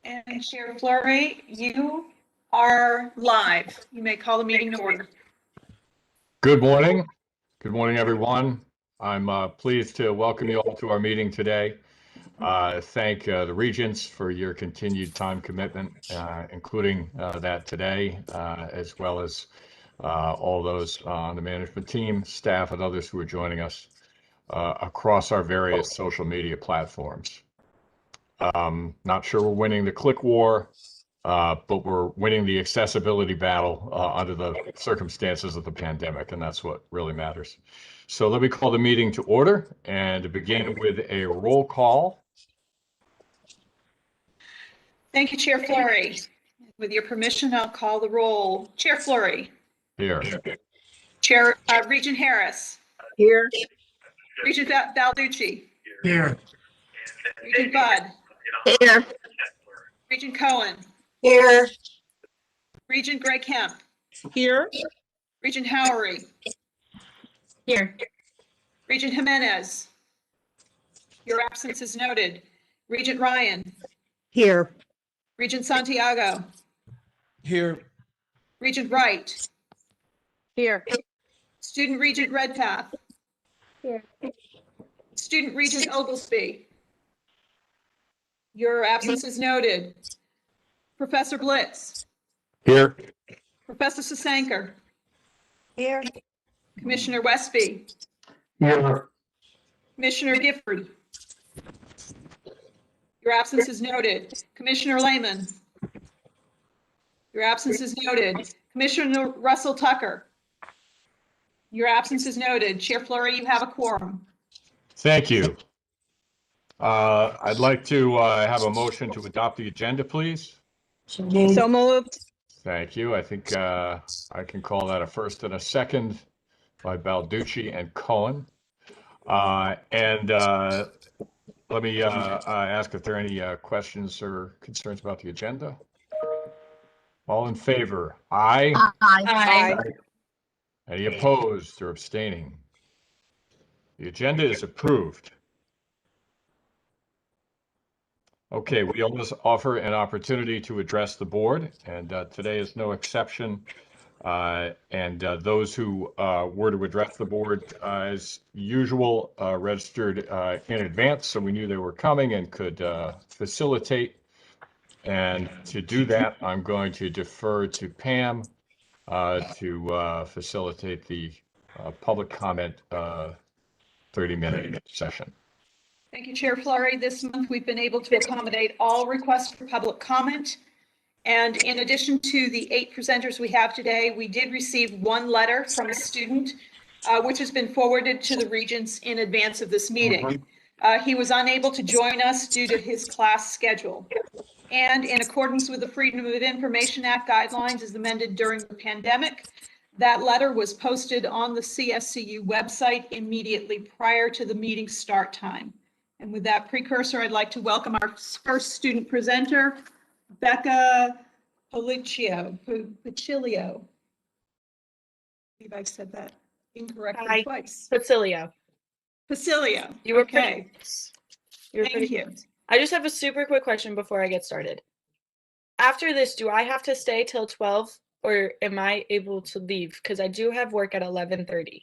And Chair Fleury, you are live. You may call the meeting to order. Good morning. Good morning, everyone. I'm pleased to welcome you all to our meeting today. Thank the Regents for your continued time commitment, including that today, as well as all those on the management team, staff, and others who are joining us across our various social media platforms. Not sure we're winning the click war, but we're winning the accessibility battle under the circumstances of the pandemic, and that's what really matters. So let me call the meeting to order and to begin with a roll call. Thank you, Chair Fleury. With your permission, I'll call the roll. Chair Fleury. Here. Chair Regent Harris. Here. Regent Balducci. Here. Regent Budd. Here. Regent Cohen. Here. Regent Greg Kemp. Here. Regent Howery. Here. Regent Jimenez. Your absence is noted. Regent Ryan. Here. Regent Santiago. Here. Regent Wright. Here. Student Regent Redpath. Here. Student Regent Oglesby. Your absence is noted. Professor Blitz. Here. Professor Sasanker. Here. Commissioner Westby. Here. Commissioner Gifford. Your absence is noted. Commissioner Lehman. Your absence is noted. Commissioner Russell Tucker. Your absence is noted. Chair Fleury, you have a quorum. Thank you. I'd like to have a motion to adopt the agenda, please. So moved. Thank you. I think I can call that a first and a second by Balducci and Cohen. Let me ask if there are any questions or concerns about the agenda. All in favor? Aye. Aye. Any opposed or abstaining? The agenda is approved. Okay, we always offer an opportunity to address the board, and today is no exception. Those who were to address the board, as usual, registered in advance, so we knew they were coming and could facilitate. And to do that, I'm going to defer to Pam to facilitate the public comment 30-minute session. Thank you, Chair Fleury. This month, we've been able to accommodate all requests for public comment. And in addition to the 8 presenters we have today, we did receive one letter from a student, which has been forwarded to the Regents in advance of this meeting. He was unable to join us due to his class schedule. And in accordance with the Freedom of Information Act guidelines as amended during the pandemic, that letter was posted on the CSCU website immediately prior to the meeting start time. And with that precursor, I'd like to welcome our first student presenter, Becca Pacilio. I believe I said that incorrectly twice. Pacilio. You were okay. Thank you. I just have a super quick question before I get started. After this, do I have to stay till 12 or am I able to leave? Because I do have work at 11:30.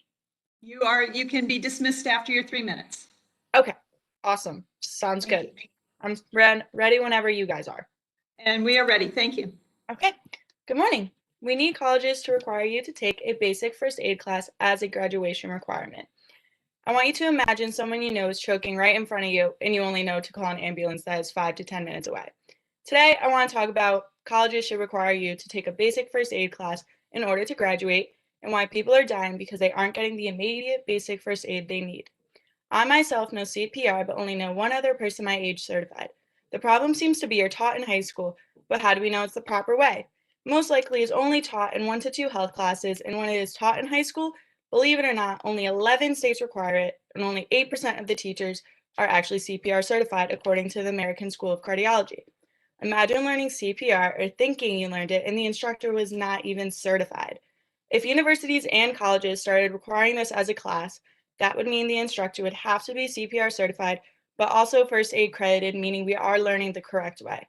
You can be dismissed after your 3 minutes. Okay, awesome. Sounds good. I'm ready whenever you guys are. And we are ready. Thank you. Okay, good morning. We need colleges to require you to take a basic first aid class as a graduation requirement. I want you to imagine someone you know is choking right in front of you and you only know to call an ambulance that is 5 to 10 minutes away. Today, I want to talk about colleges should require you to take a basic first aid class in order to graduate and why people are dying because they aren't getting the immediate basic first aid they need. I myself know CPR, but only know one other person my age certified. The problem seems to be you're taught in high school, but how do we know it's the proper way? Most likely it's only taught in 1 to 2 health classes, and when it is taught in high school, believe it or not, only 11 states require it, and only 8% of the teachers are actually CPR certified, according to the American School of Cardiology. Imagine learning CPR or thinking you learned it, and the instructor was not even certified. If universities and colleges started requiring this as a class, that would mean the instructor would have to be CPR certified, but also first aid credited, meaning we are learning the correct way.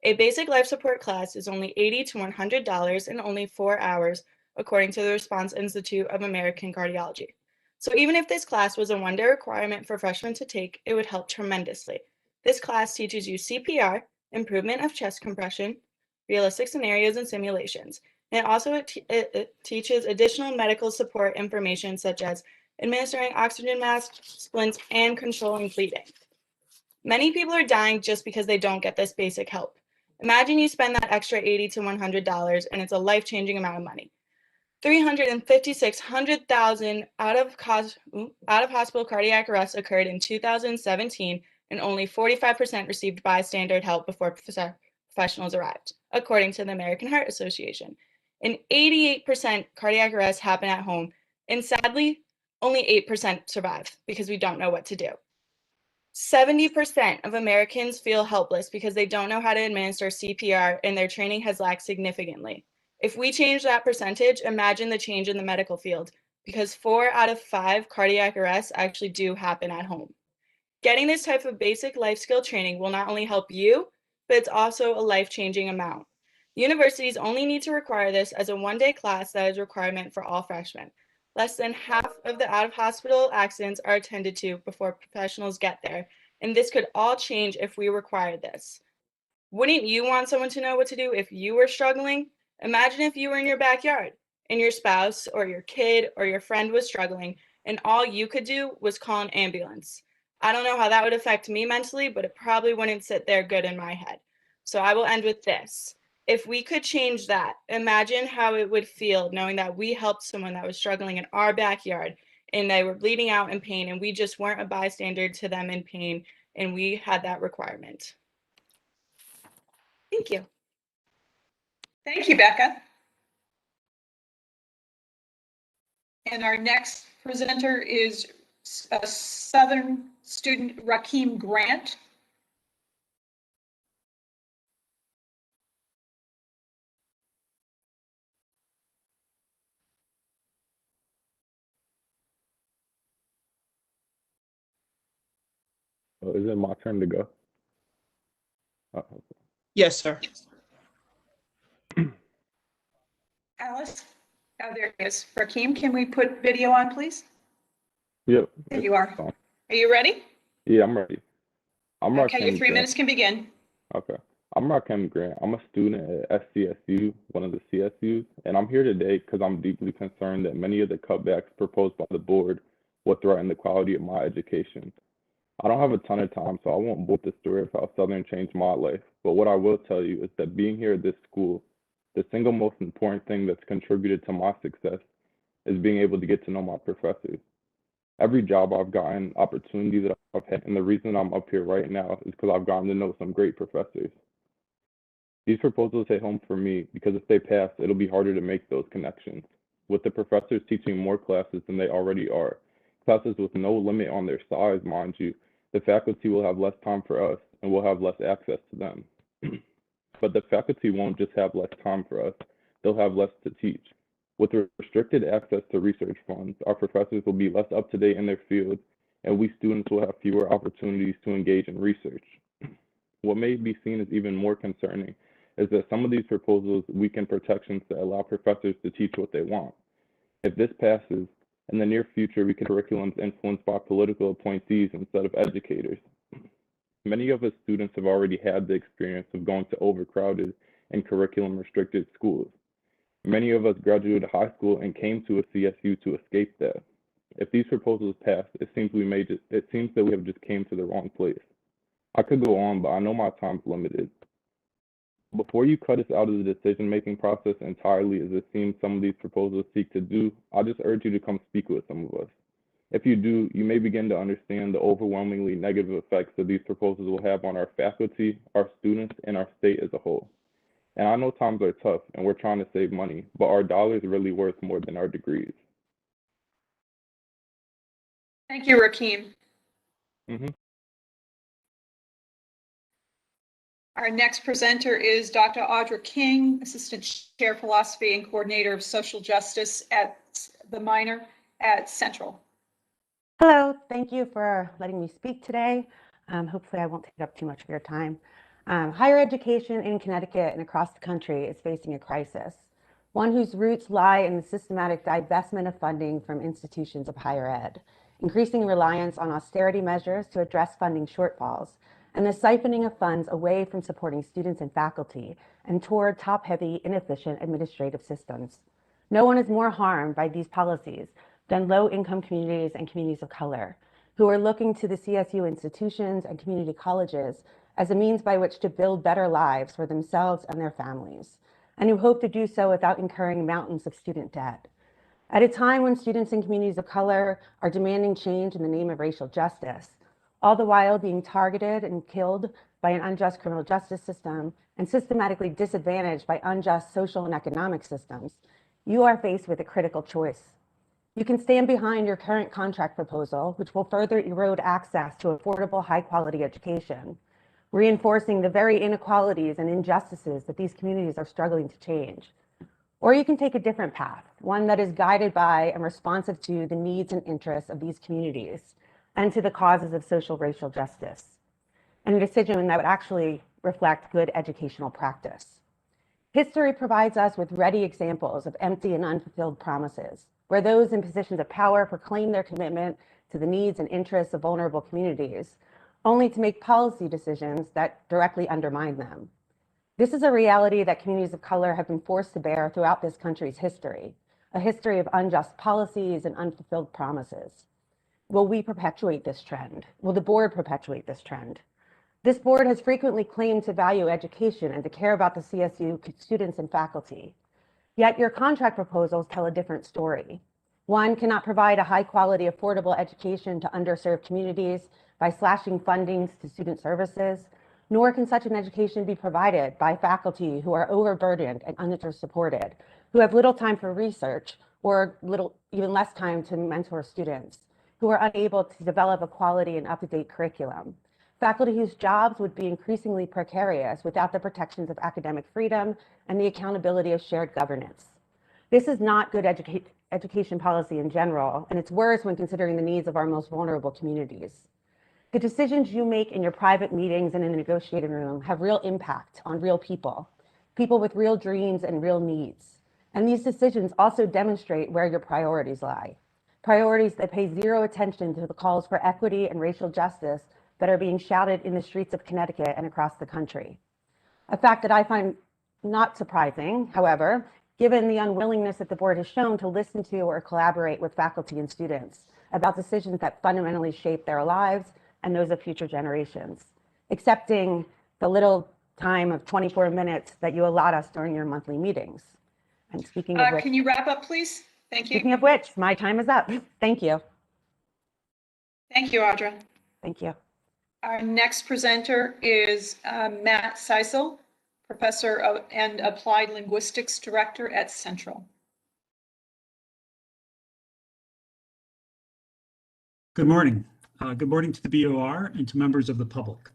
A basic life support class is only $80 to $100 and only 4 hours, according to the Response Institute of American Cardiology. So even if this class was a one-day requirement for freshmen to take, it would help tremendously. This class teaches you CPR, improvement of chest compression, realistic scenarios and simulations. And it teaches additional medical support information such as administering oxygen masks, splints, and controlling bleeding. Many people are dying just because they don't get this basic help. Imagine you spend that extra $80 to $100 and it's a life-changing amount of money. 356,000 out of hospital cardiac arrests occurred in 2017, and only 45% received bystander help before professionals arrived, according to the American Heart Association. And 88% cardiac arrests happen at home, and sadly, only 8% survive because we don't know what to do. 70% of Americans feel helpless because they don't know how to administer CPR and their training has lacked significantly. If we change that percentage, imagine the change in the medical field, because 4 out of 5 cardiac arrests actually do happen at home. Getting this type of basic life skill training will not only help you, but it's also a life-changing amount. Universities only need to require this as a one-day class that is a requirement for all freshmen. Less than half of the out-of-hospital accidents are attended to before professionals get there, and this could all change if we required this. Wouldn't you want someone to know what to do if you were struggling? Imagine if you were in your backyard and your spouse or your kid or your friend was struggling and all you could do was call an ambulance. I don't know how that would affect me mentally, but it probably wouldn't sit there good in my head. So I will end with this. If we could change that, imagine how it would feel knowing that we helped someone that was struggling in our backyard and they were bleeding out in pain and we just weren't a bystander to them in pain and we had that requirement. Thank you. Thank you, Becca. And our next presenter is a Southern student, Rakeem Grant. Oh, is it my turn to go? Yes, sir. Alice? Oh, there he is. Rakeem, can we put video on, please? Yep. There you are. Fine. Are you ready? Yeah, I'm ready. I'm Okay, your Rakim 3 Grant. minutes can begin. Okay. I'm Rakim Grant. I'm a student at SCSU, one of the CSUs, and I'm here today because I'm deeply concerned that many of the cutbacks proposed by the board will threaten the quality of my education. I don't have a ton of time, so I won't bore the story of how Southern changed my life, but what I will tell you is that being here at this school, the single most important thing that's contributed to my success is being able to get to know my professors. Every job I've gotten, opportunity that I've had, and the reason I'm up here right now is because I've gotten to know some great professors. These proposals hit home for me because if they pass, it'll be harder to make those connections. With the professors teaching more classes than they already are, classes with no limit on their size, mind you, the faculty will have less time for us and we'll have less access to them. But the faculty won't just have less time for us, they'll have less to teach. With restricted access to research funds, our professors will be less up to date in their field, and we students will have fewer opportunities to engage in research. What may be seen as even more concerning is that some of these proposals weaken protections that allow professors to teach what they want. If this passes, in the near future, we can curriculums influenced by political appointees instead of educators. Many of us students have already had the experience of going to overcrowded and curriculum-restricted schools. Many of us graduated high school and came to a CSU to escape that. If these proposals pass, it seems that we have just came to the wrong place. I could go on, but I know my time's limited. Before you cut us out of the decision-making process entirely, as it seems some of these proposals seek to do, I just urge you to come speak with some of us. If you do, you may begin to understand the overwhelmingly negative effects that these proposals will have on our faculty, our students, and our state as a whole. And I know times are tough and we're trying to save money, but our dollars are really worth more than our degrees. Thank you, Rakeem. Our next presenter is Dr. Audra King, Assistant Chair Philosophy and Coordinator of Social Justice at the Minor at Central. Hello, thank you for letting me speak today. Hopefully I won't take up too much of your time. Higher education in Connecticut and across the country is facing a crisis, one whose roots lie in the systematic divestment of funding from institutions of higher ed, increasing reliance on austerity measures to address funding shortfalls, and the siphoning of funds away from supporting students and faculty and toward top-heavy, inefficient administrative systems. No one is more harmed by these policies than low-income communities and communities of color, who are looking to the CSU institutions and community colleges as a means by which to build better lives for themselves and their families, and who hope to do so without incurring mountains of student debt. At a time when students and communities of color are demanding change in the name of racial justice, all the while being targeted and killed by an unjust criminal justice system and systematically disadvantaged by unjust social and economic systems, you are faced with a critical choice. You can stand behind your current contract proposal, which will further erode access to affordable, high-quality education, reinforcing the very inequalities and injustices that these communities are struggling to change. Or you can take a different path, one that is guided by and responsive to the needs and interests of these communities and to the causes of social racial justice, and a decision that would actually reflect good educational practice. History provides us with ready examples of empty and unfulfilled promises, where those in positions of power proclaim their commitment to the needs and interests of vulnerable communities, only to make policy decisions that directly undermine them. This is a reality that communities of color have been forced to bear throughout this country's history, a history of unjust policies and unfulfilled promises. Will we perpetuate this trend? Will the board perpetuate this trend? This board has frequently claimed to value education and to care about the CSU students and faculty. Yet your contract proposals tell a different story. One cannot provide a high-quality, affordable education to underserved communities by slashing fundings to student services, nor can such an education be provided by faculty who are overburdened and under-supported, who have little time for research or even less time to mentor students, who are unable to develop a quality and up-to-date curriculum. Faculty whose jobs would be increasingly precarious without the protections of academic freedom and the accountability of shared governance. This is not good education policy in general, and it's worse when considering the needs of our most vulnerable communities. The decisions you make in your private meetings and in the negotiating room have real impact on real people with real dreams and real needs. And these decisions also demonstrate where your priorities lie. Priorities that pay zero attention to the calls for equity and racial justice that are being shouted in the streets of Connecticut and across the country. A fact that I find not surprising, however, given the unwillingness that the board has shown to listen to or collaborate with faculty and students about decisions that fundamentally shape their lives and those of future generations, accepting the little time of 24 minutes that you allot us during your monthly meetings. And speaking of which, Can you wrap up, please? Thank you. Speaking of which, my time is up. Thank you. Thank you, Audra. Thank you. Our next presenter is Matt Seisel, Professor and Applied Linguistics Director at Central. Good morning. Good morning to the BOR and to members of the public.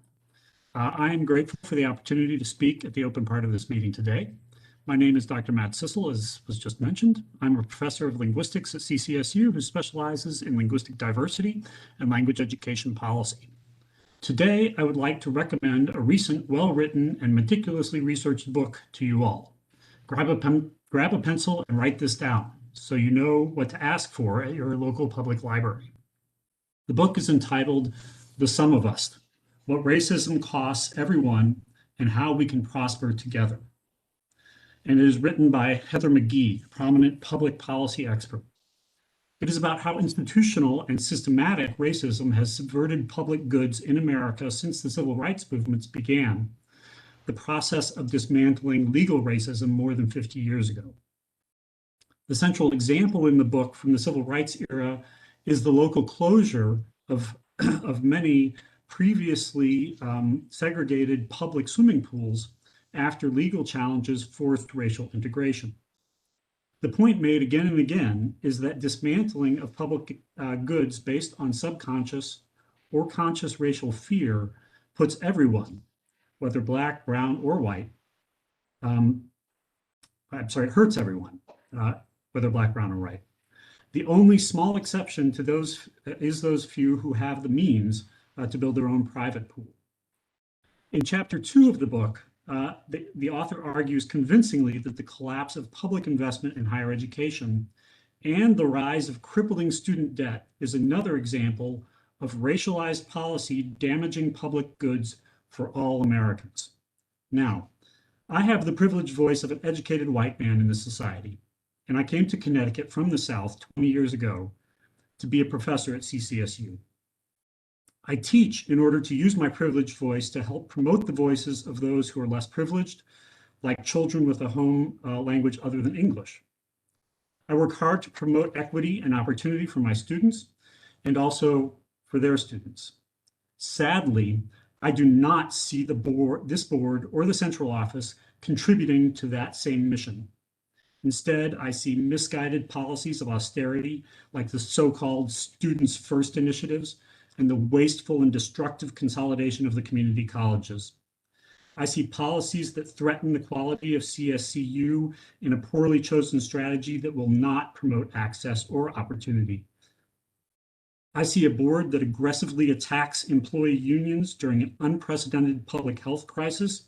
I am grateful for the opportunity to speak at the open part of this meeting today. My name is Dr. Matt Seisel, as was just mentioned. I'm a professor of linguistics at CCSU who specializes in linguistic diversity and language education policy. Today, I would like to recommend a recent, well-written, and meticulously researched book to you all. Grab a pencil and write this down so you know what to ask for at your local public library. The book is entitled The Sum of Us: What Racism Costs Everyone and How We Can Prosper Together. And it is written by Heather McGhee, a prominent public policy expert. It is about how institutional and systematic racism has subverted public goods in America since the civil rights movements began, the process of dismantling legal racism more than 50 years ago. The central example in the book from the civil rights era is the local closure of many previously segregated public swimming pools after legal challenges forced racial integration. The point made again and again is that dismantling of public goods based on subconscious or conscious racial fear puts everyone, whether Black, brown, or white, it hurts everyone, whether Black, brown, or white. The only small exception to those is those few who have the means to build their own private pool. In chapter 2 of the book, the author argues convincingly that the collapse of public investment in higher education and the rise of crippling student debt is another example of racialized policy damaging public goods for all Americans. Now, I have the privileged voice of an educated white man in this society, and I came to Connecticut from the South 20 years ago to be a professor at CCSU. I teach in order to use my privileged voice to help promote the voices of those who are less privileged, like children with a home language other than English. I work hard to promote equity and opportunity for my students and also for their students. Sadly, I do not see this board or the central office contributing to that same mission. Instead, I see misguided policies of austerity, like the so-called Students First initiatives and the wasteful and destructive consolidation of the community colleges. I see policies that threaten the quality of CSCU in a poorly chosen strategy that will not promote access or opportunity. I see a board that aggressively attacks employee unions during an unprecedented public health crisis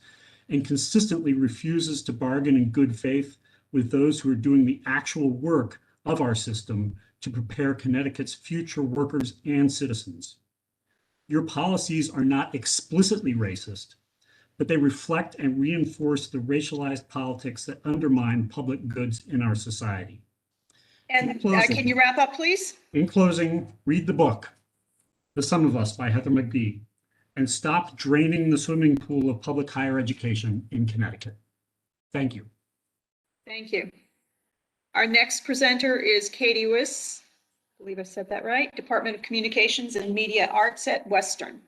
and consistently refuses to bargain in good faith with those who are doing the actual work of our system to prepare Connecticut's future workers and citizens. Your policies are not explicitly racist, but they reflect and reinforce the racialized politics that undermine public goods in our society. And can you wrap up, please? In closing, read the book, The Sum of Us by Heather McBee, and stop draining the swimming pool of public higher education in Connecticut. Thank you. Thank you. Our next presenter is Katie Wiss. I believe I said that right. Department of Communications and Media Arts at Western.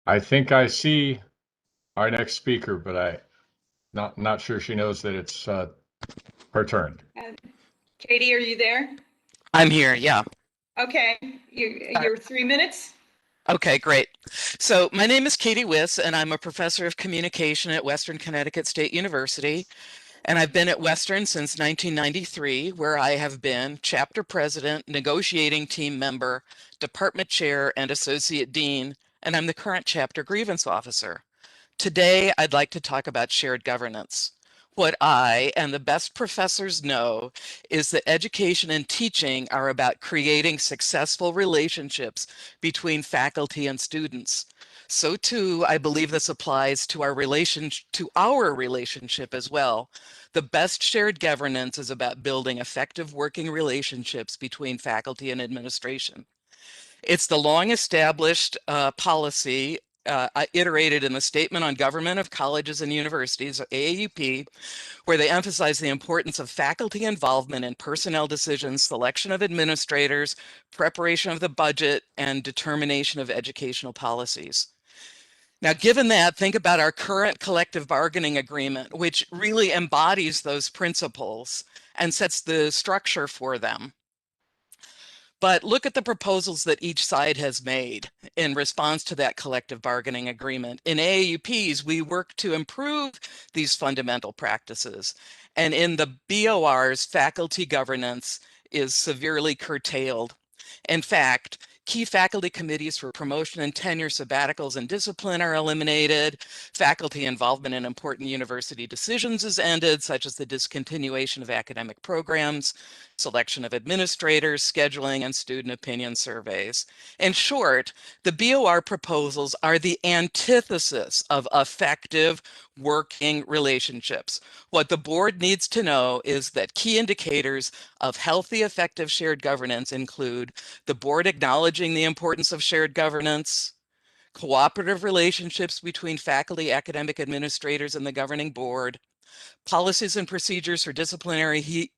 I think I see our next speaker, but not sure she knows that it's her turn. Katie, are you there? I'm here, yeah. Okay, you're 3 minutes. Okay, great. So my name is Katie Wiss, and I'm a professor of communication at Western Connecticut State University. And I've been at Western since 1993, where I have been chapter president, negotiating team member, department chair, and associate dean, and I'm the current chapter grievance officer. Today, I'd like to talk about shared governance. What I and the best professors know is that education and teaching are about creating successful relationships between faculty and students. So too, I believe this applies to our relationship as well. The best shared governance is about building effective working relationships between faculty and administration. It's the long established policy iterated in the Statement on Government of Colleges and Universities, AAUP, where they emphasize the importance of faculty involvement in personnel decisions, selection of administrators, preparation of the budget, and determination of educational policies. Now, given that, think about our current collective bargaining agreement, which really embodies those principles and sets the structure for them. But look at the proposals that each side has made in response to that collective bargaining agreement. In AAUPs, we work to improve these fundamental practices. And in the BORs, faculty governance is severely curtailed. In fact, key faculty committees for promotion and tenure, sabbaticals, and discipline are eliminated. Faculty involvement in important university decisions is ended, such as the discontinuation of academic programs, selection of administrators, scheduling, and student opinion surveys. In short, the BOR proposals are the antithesis of effective working relationships. What the board needs to know is that key indicators of healthy, effective shared governance include the board acknowledging the importance of shared governance, cooperative relationships between faculty, academic administrators, and the governing board, policies and procedures for disciplinary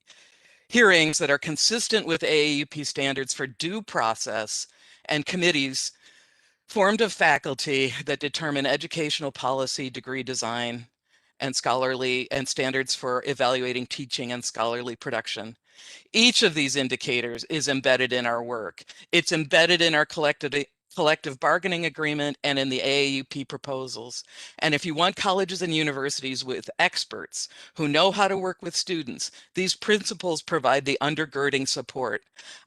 hearings that are consistent with AAUP standards for due process, and committees formed of faculty that determine educational policy, degree design, and scholarly and standards for evaluating teaching and scholarly production. Each of these indicators is embedded in our work. It's embedded in our collective bargaining agreement and in the AAUP proposals. And if you want colleges and universities with experts who know how to work with students, these principles provide the undergirding support.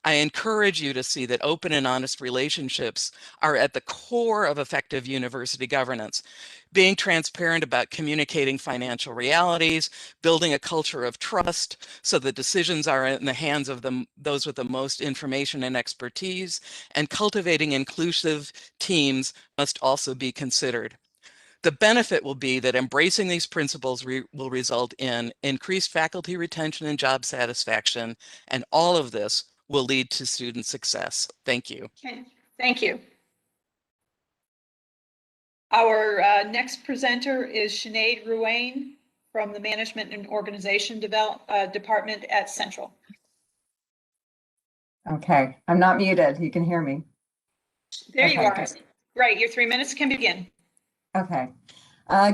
I encourage you to see that open and honest relationships are at the core of effective university governance. Being transparent about communicating financial realities, building a culture of trust so that decisions are in the hands of those with the most information and expertise, and cultivating inclusive teams must also be considered. The benefit will be that embracing these principles will result in increased faculty retention and job satisfaction, and all of this will lead to student success. Thank you. Okay, thank you. Our next presenter is Sinead Ruane from the Management and Organization Department at Central. Okay, I'm not muted. You can hear me. There you are. Good. Great, your 3 minutes can begin. Okay.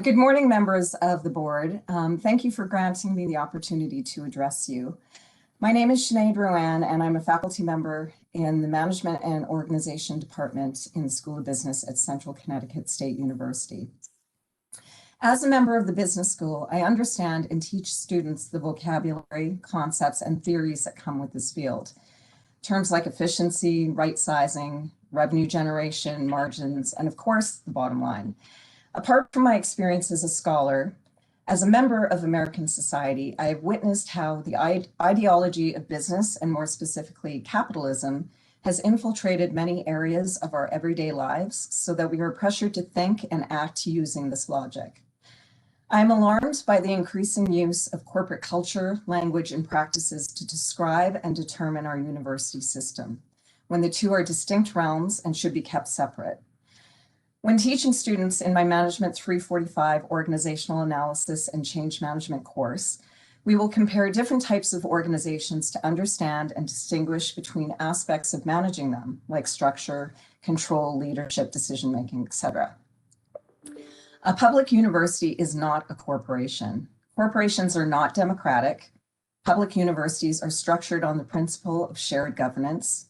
Good morning, members of the board. Thank you for granting me the opportunity to address you. My name is Sinead Ruane, and I'm a faculty member in the Management and Organization Department in the School of Business at Central Connecticut State University. As a member of the business school, I understand and teach students the vocabulary, concepts, and theories that come with this field. Terms like efficiency, right sizing, revenue generation, margins, and of course, the bottom line. Apart from my experience as a scholar, as a member of American society, I have witnessed how the ideology of business, and more specifically capitalism, has infiltrated many areas of our everyday lives so that we are pressured to think and act using this logic. I am alarmed by the increasing use of corporate culture, language, and practices to describe and determine our university system, when the two are distinct realms and should be kept separate. When teaching students in my Management 345 Organizational Analysis and Change Management course, we will compare different types of organizations to understand and distinguish between aspects of managing them, like structure, control, leadership, decision-making, etc. A public university is not a corporation. Corporations are not democratic. Public universities are structured on the principle of shared governance,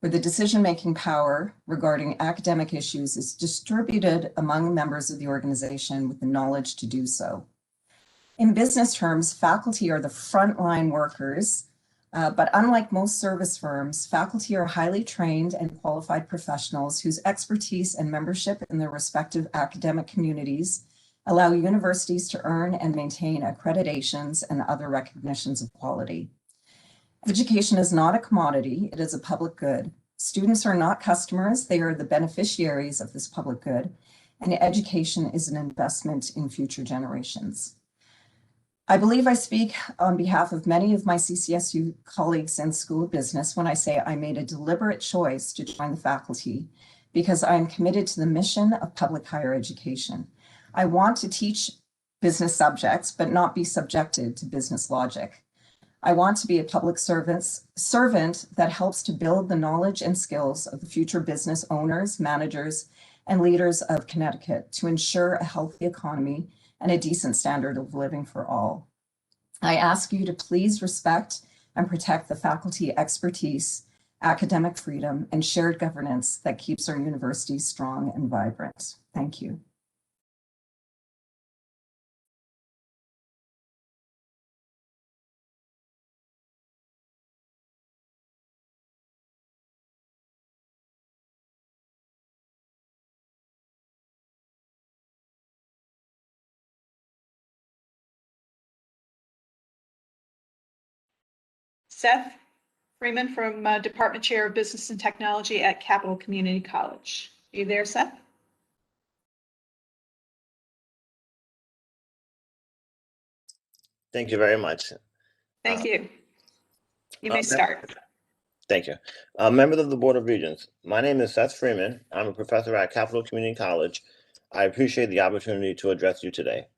where the decision-making power regarding academic issues is distributed among members of the organization with the knowledge to do so. In business terms, faculty are the frontline workers, but unlike most service firms, faculty are highly trained and qualified professionals whose expertise and membership in their respective academic communities allow universities to earn and maintain accreditations and other recognitions of quality. Education is not a commodity, it is a public good. Students are not customers, they are the beneficiaries of this public good, and education is an investment in future generations. I believe I speak on behalf of many of my CCSU colleagues in School of Business when I say I made a deliberate choice to join the faculty because I am committed to the mission of public higher education. I want to teach business subjects, but not be subjected to business logic. I want to be a public servant that helps to build the knowledge and skills of the future business owners, managers, and leaders of Connecticut to ensure a healthy economy and a decent standard of living for all. I ask you to please respect and protect the faculty expertise, academic freedom, and shared governance that keeps our university strong and vibrant. Thank you. Seth Freeman from Department Chair of Business and Technology at Capital Community College. Are you there, Seth? Thank you very much. Thank you. You may start. Thank you. Members of the Board of Regents, my name is Seth Freeman. I'm a professor at Capital Community College. I appreciate the opportunity to address you today.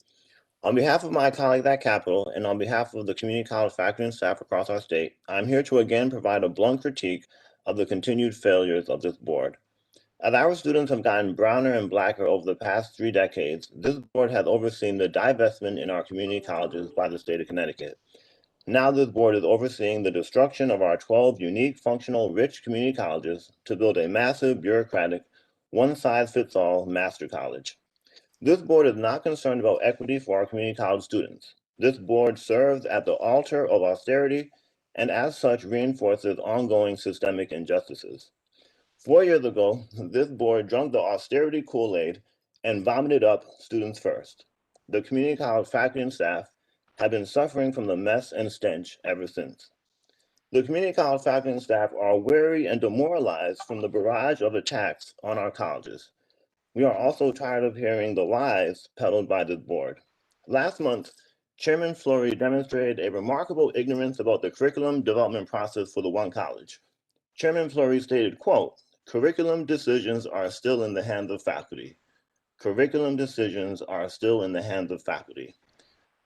On behalf of my colleagues at Capital and on behalf of the community college faculty and staff across our state, I'm here to again provide a blunt critique of the continued failures of this board. As our students have gotten browner and blacker over the past 3 decades, this board has overseen the divestment in our community colleges by the state of Connecticut. Now this board is overseeing the destruction of our 12 unique, functional, rich community colleges to build a massive, bureaucratic, one-size-fits-all master college. This board is not concerned about equity for our community college students. This board serves at the altar of austerity and as such reinforces ongoing systemic injustices. 4 years ago, this board drank the austerity Kool-Aid and vomited up students first. The community college faculty and staff have been suffering from the mess and stench ever since. The community college faculty and staff are weary and demoralized from the barrage of attacks on our colleges. We are also tired of hearing the lies peddled by this board. Last month, Chairman Flory demonstrated a remarkable ignorance about the curriculum development process for the one college. Chairman Flory stated, quote, "Curriculum decisions are still in the hands of faculty. Curriculum decisions are still in the hands of faculty."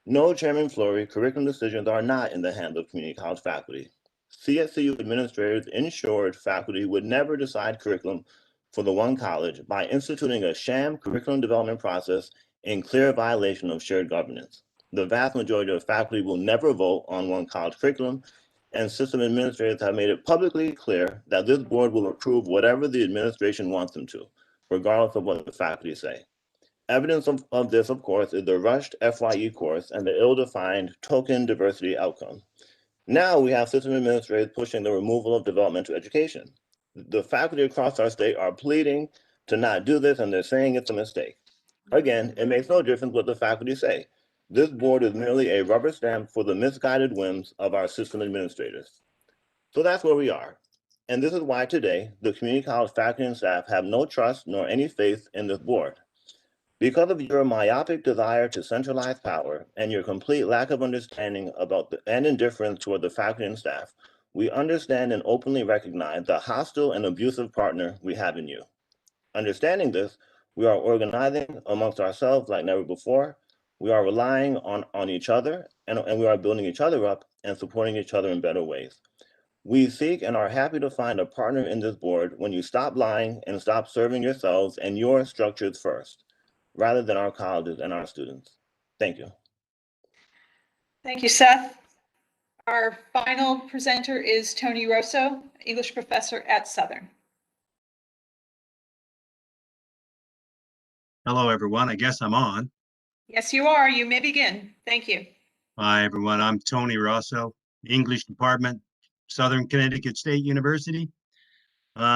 No, Chairman Flory, curriculum decisions are not in the hands of community college faculty. CSCU administrators ensured faculty would never decide curriculum for the one college by instituting a sham curriculum development process in clear violation of shared governance. The vast majority of faculty will never vote on one college curriculum, and system administrators have made it publicly clear that this board will approve whatever the administration wants them to, regardless of what the faculty say. Evidence of this, of course, is the rushed FYE course and the ill-defined token diversity outcome. Now we have system administrators pushing the removal of developmental education. The faculty across our state are pleading to not do this, and they're saying it's a mistake. Again, it makes no difference what the faculty say. This board is merely a rubber stamp for the misguided whims of our system administrators. So that's where we are. And this is why today, the community college faculty and staff have no trust nor any faith in this board. Because of your myopic desire to centralize power and your complete lack of understanding about and indifference toward the faculty and staff, we understand and openly recognize the hostile and abusive partner we have in you. Understanding this, we are organizing amongst ourselves like never before. We are relying on each other, and we are building each other up and supporting each other in better ways. We seek and are happy to find a partner in this board when you stop lying and stop serving yourselves and your structures first, rather than our colleges and our students. Thank you. Thank you, Seth. Our final presenter is Tony Rosso, English professor at Southern. Hello, everyone. I guess I'm on. Yes, you are. You may begin. Thank you. Hi, everyone. I'm Tony Rosso, English Department, Southern Connecticut State University.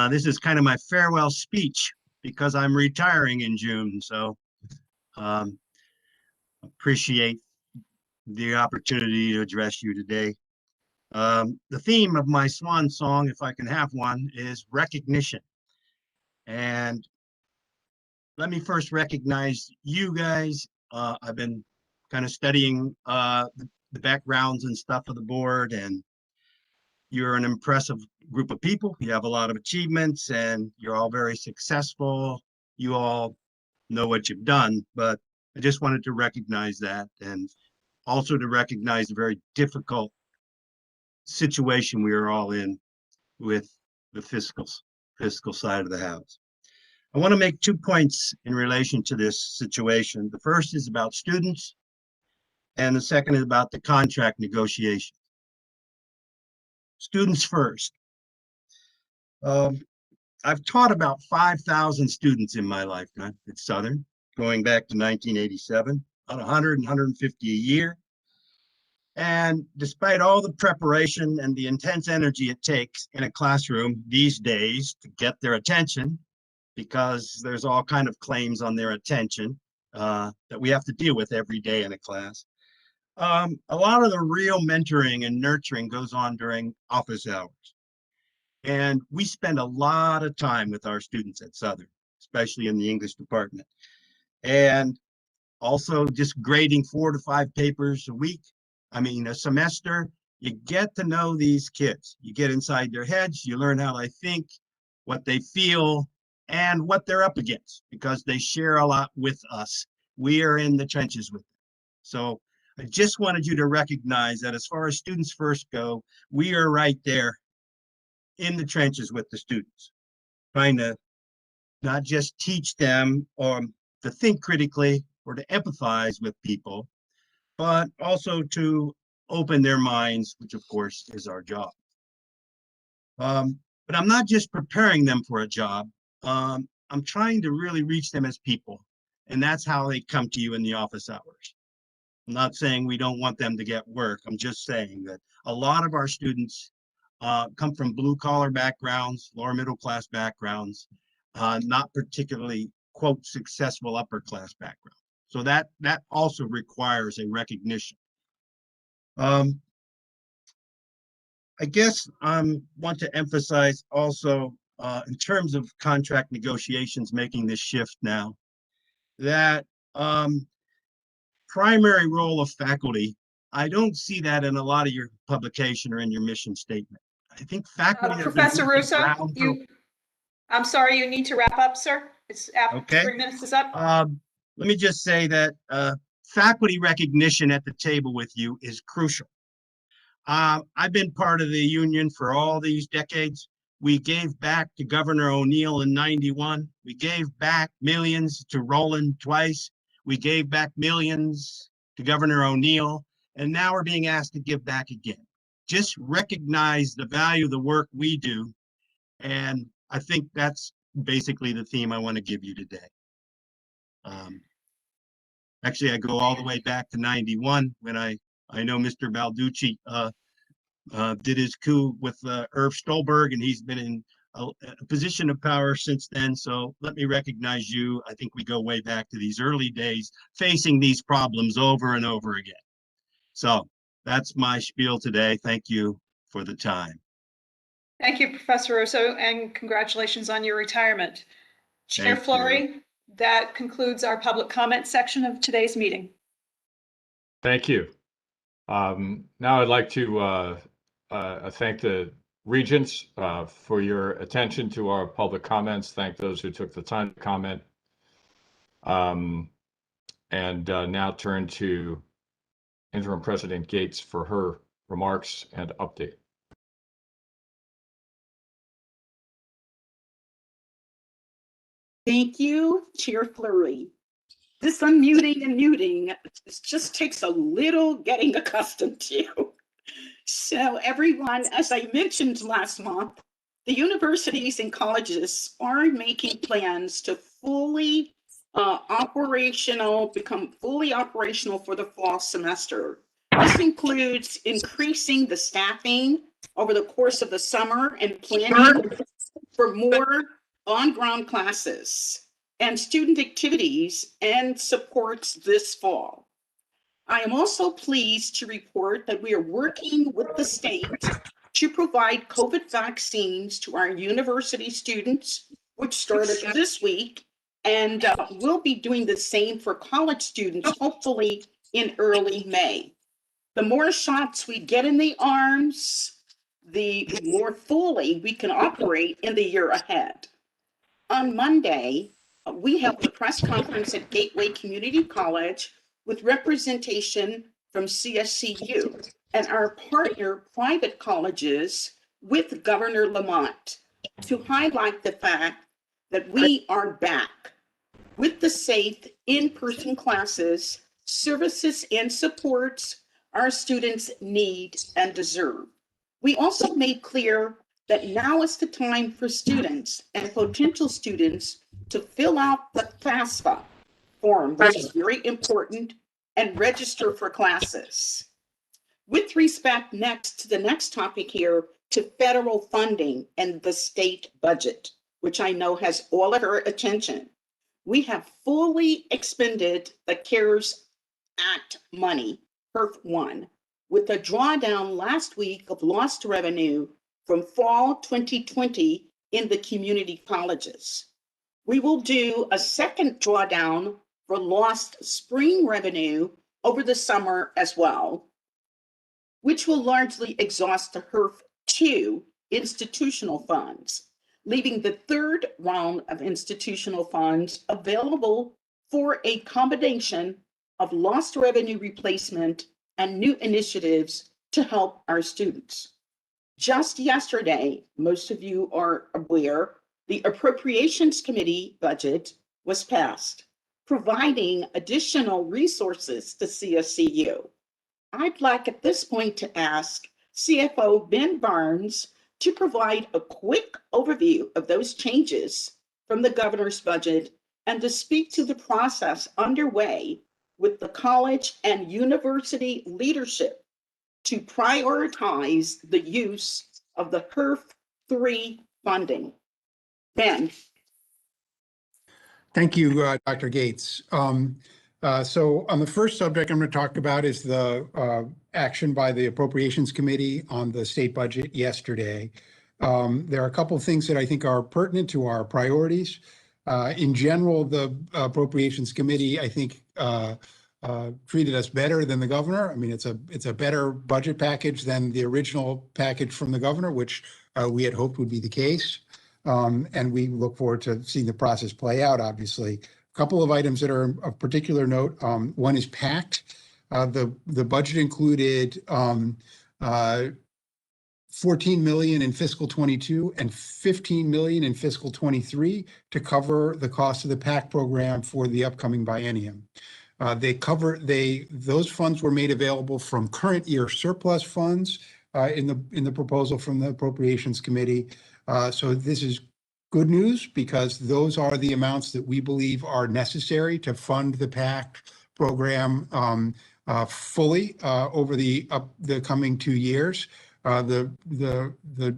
This is kind of my farewell speech because I'm retiring in June. So appreciate the opportunity to address you today. The theme of my swan song, if I can have one, is recognition. And let me first recognize you guys. I've been kind of studying the backgrounds and stuff of the board, and you're an impressive group of people. You have a lot of achievements and you're all very successful. You all know what you've done, but I just wanted to recognize that, and also to recognize the very difficult situation we are all in with the fiscal side of the house. I want to make 2 points in relation to this situation. The first is about students, and the second is about the contract negotiation. Students first. I've taught about 5,000 students in my lifetime at Southern, going back to 1987, about 100 and 150 a year. And despite all the preparation and the intense energy it takes in a classroom these days to get their attention, because there's all kind of claims on their attention that we have to deal with every day in a class, a lot of the real mentoring and nurturing goes on during office hours. And we spend a lot of time with our students at Southern, especially in the English department. And also just grading 4 to 5 papers a semester. You get to know these kids. You get inside their heads, you learn how they think, what they feel, and what they're up against, because they share a lot with us. We are in the trenches with them. So I just wanted you to recognize that as far as students first go, we are right there in the trenches with the students, trying to not just teach them or to think critically or to empathize with people, but also to open their minds, which of course is our job. But I'm not just preparing them for a job. I'm trying to really reach them as people. And that's how they come to you in the office hours. I'm not saying we don't want them to get work. I'm just saying that a lot of our students come from blue collar backgrounds, lower middle class backgrounds, not particularly, quote, successful upper class background. So that also requires a recognition. I guess I want to emphasize also in terms of contract negotiations, making this shift now, that primary role of faculty, I don't see that in a lot of your publication or in your mission statement. I think faculty have been Professor working Russo, around for- I'm sorry, you need to wrap up, sir. It's after Okay. 3 minutes is up. Let me just say that faculty recognition at the table with you is crucial. I've been part of the union for all these decades. We gave back to Governor O'Neill in '91. We gave back millions to Roland twice. We gave back millions to Governor O'Neill, and now we're being asked to give back again. Just recognize the value of the work we do, and I think that's basically the theme I want to give you today. Actually, I go all the way back to '91 when I know Mr. Balducci did his coup with Irv Stolberg, and he's been in a position of power since then. So let me recognize you. I think we go way back to these early days, facing these problems over and over again. So that's my spiel today. Thank you for the time. Thank you, Professor Russo, and congratulations on your retirement. Chair Thank you. Fleury, that concludes our public comment section of today's meeting. Thank you. Now I'd like to thank the regents for your attention to our public comments. Thank those who took the time to comment. And now turn to Interim President Gates for her remarks and update. Thank you, Chair Fleury. This unmuting and muting just takes a little getting accustomed to. So everyone, as I mentioned last month, the universities and colleges are making plans to become fully operational for the fall semester. This includes increasing the staffing over the course of the summer and planning for more on-ground classes and student activities and supports this fall. I am also pleased to report that we are working with the state to provide COVID vaccines to our university students, which started this week, and we'll be doing the same for college students, hopefully in early May. The more shots we get in the arms, the more fully we can operate in the year ahead. On Monday, we held a press conference at Gateway Community College with representation from CSCU and our partner private colleges with Governor Lamont to highlight the fact that we are back with the safe in-person classes, services, and supports our students need and deserve. We also made clear that now is the time for students and potential students to fill out the FAFSA form, which is very important, and register for classes. With respect next to the next topic here, to federal funding and the state budget, which I know has all of our attention, we have fully expended the CARES Act money, HERF 1, with a drawdown last week of lost revenue from fall 2020 in the community colleges. We will do a second drawdown for lost spring revenue over the summer as well, which will largely exhaust the HERF 2 institutional funds, leaving the third round of institutional funds available for a combination of lost revenue replacement and new initiatives to help our students. Just yesterday, most of you are aware, the Appropriations Committee budget was passed, providing additional resources to CSCU. I'd like at this point to ask CFO Ben Barnes to provide a quick overview of those changes from the governor's budget and to speak to the process underway with the college and university leadership to prioritize the use of the HERF 3 funding. Ben. Thank you, Dr. Gates. So on the first subject I'm going to talk about is the action by the Appropriations Committee on the state budget yesterday. There are a couple of things that I think are pertinent to our priorities. In general, the Appropriations Committee, I think, treated us better than the governor. I mean, it's a better budget package than the original package from the governor, which we had hoped would be the case. And we look forward to seeing the process play out, obviously. A couple of items that are of particular note. One is PACT. The budget included 14 million in fiscal 22 and 15 million in fiscal 23 to cover the cost of the PACT program for the upcoming biennium. Those funds were made available from current year surplus funds in the proposal from the Appropriations Committee. So this is good news because those are the amounts that we believe are necessary to fund the PACT program fully over the coming 2 years. The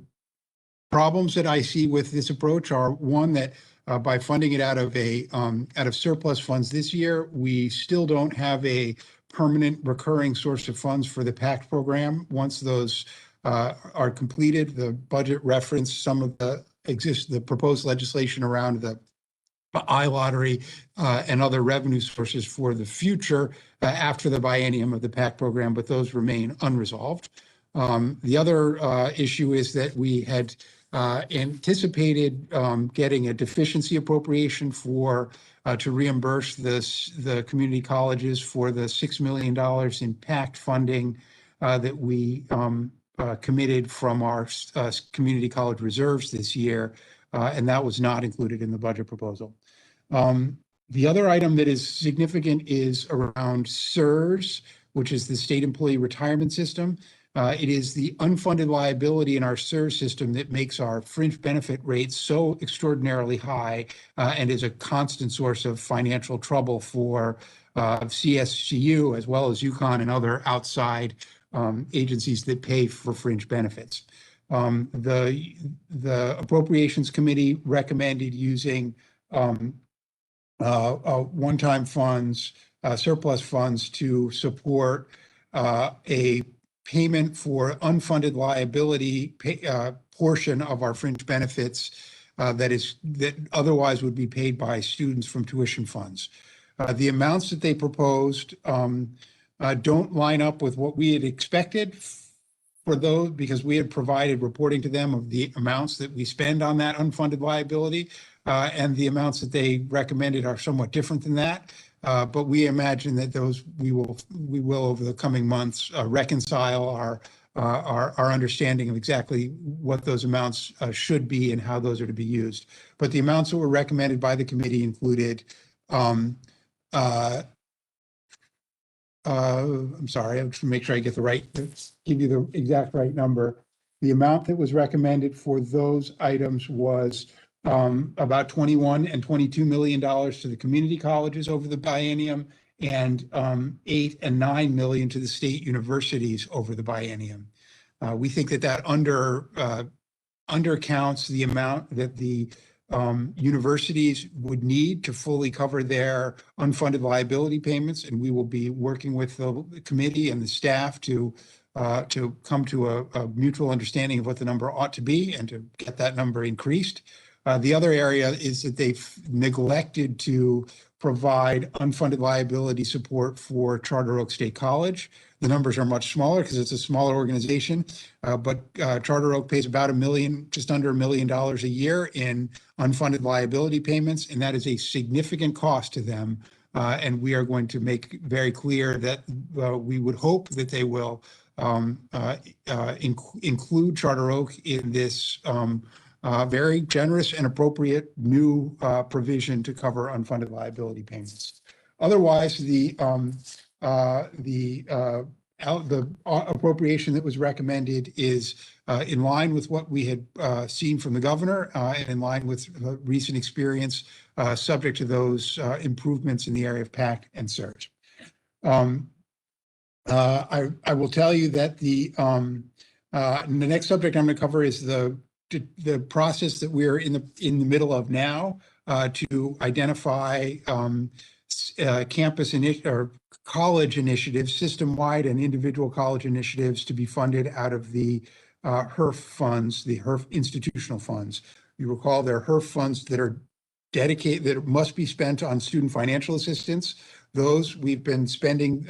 problems that I see with this approach are, one, that by funding it out of surplus funds this year, we still don't have a permanent recurring source of funds for the PACT program. Once those are completed, the budget referenced some of the proposed legislation around the iLottery and other revenue sources for the future after the biennium of the PACT program, but those remain unresolved. The other issue is that we had anticipated getting a deficiency appropriation to reimburse the community colleges for the $6 million in PACT funding that we committed from our community college reserves this year, and that was not included in the budget proposal. The other item that is significant is around SERS, which is the State Employee Retirement System. It is the unfunded liability in our SERS system that makes our fringe benefit rates so extraordinarily high and is a constant source of financial trouble for CSCU as well as UConn and other outside agencies that pay for fringe benefits. The Appropriations Committee recommended using one-time funds, surplus funds to support a payment for unfunded liability portion of our fringe benefits that otherwise would be paid by students from tuition funds. The amounts that they proposed don't line up with what we had expected for those, because we had provided reporting to them of the amounts that we spend on that unfunded liability, and the amounts that they recommended are somewhat different than that. But we imagine that those we will over the coming months reconcile our understanding of exactly what those amounts should be and how those are to be used. But the amounts that were recommended by the committee included I'm sorry, I'm just make sure I get give you the exact right number. The amount that was recommended for those items was about $21 and $22 million to the community colleges over the biennium, and $8 and $9 million to the state universities over the biennium. We think that undercounts the amount that the universities would need to fully cover their unfunded liability payments, and we will be working with the committee and the staff to come to a mutual understanding of what the number ought to be and to get that number increased. The other area is that they've neglected to provide unfunded liability support for Charter Oak State College. The numbers are much smaller because it's a smaller organization, but Charter Oak pays about just under $1 million a year in unfunded liability payments, and that is a significant cost to them. And we are going to make very clear that we would hope that they will include Charter Oak in this very generous and appropriate new provision to cover unfunded liability payments. Otherwise, the appropriation that was recommended is in line with what we had seen from the governor and in line with recent experience, subject to those improvements in the area of PAC and CERT. I will tell you that the next subject I'm going to cover is the process that we're in the middle of now to identify campus or college initiatives, system-wide and individual college initiatives to be funded out of the HERF funds, the HERF institutional funds. You recall there are HERF funds that are dedicated, that must be spent on student financial assistance. Those we've been spending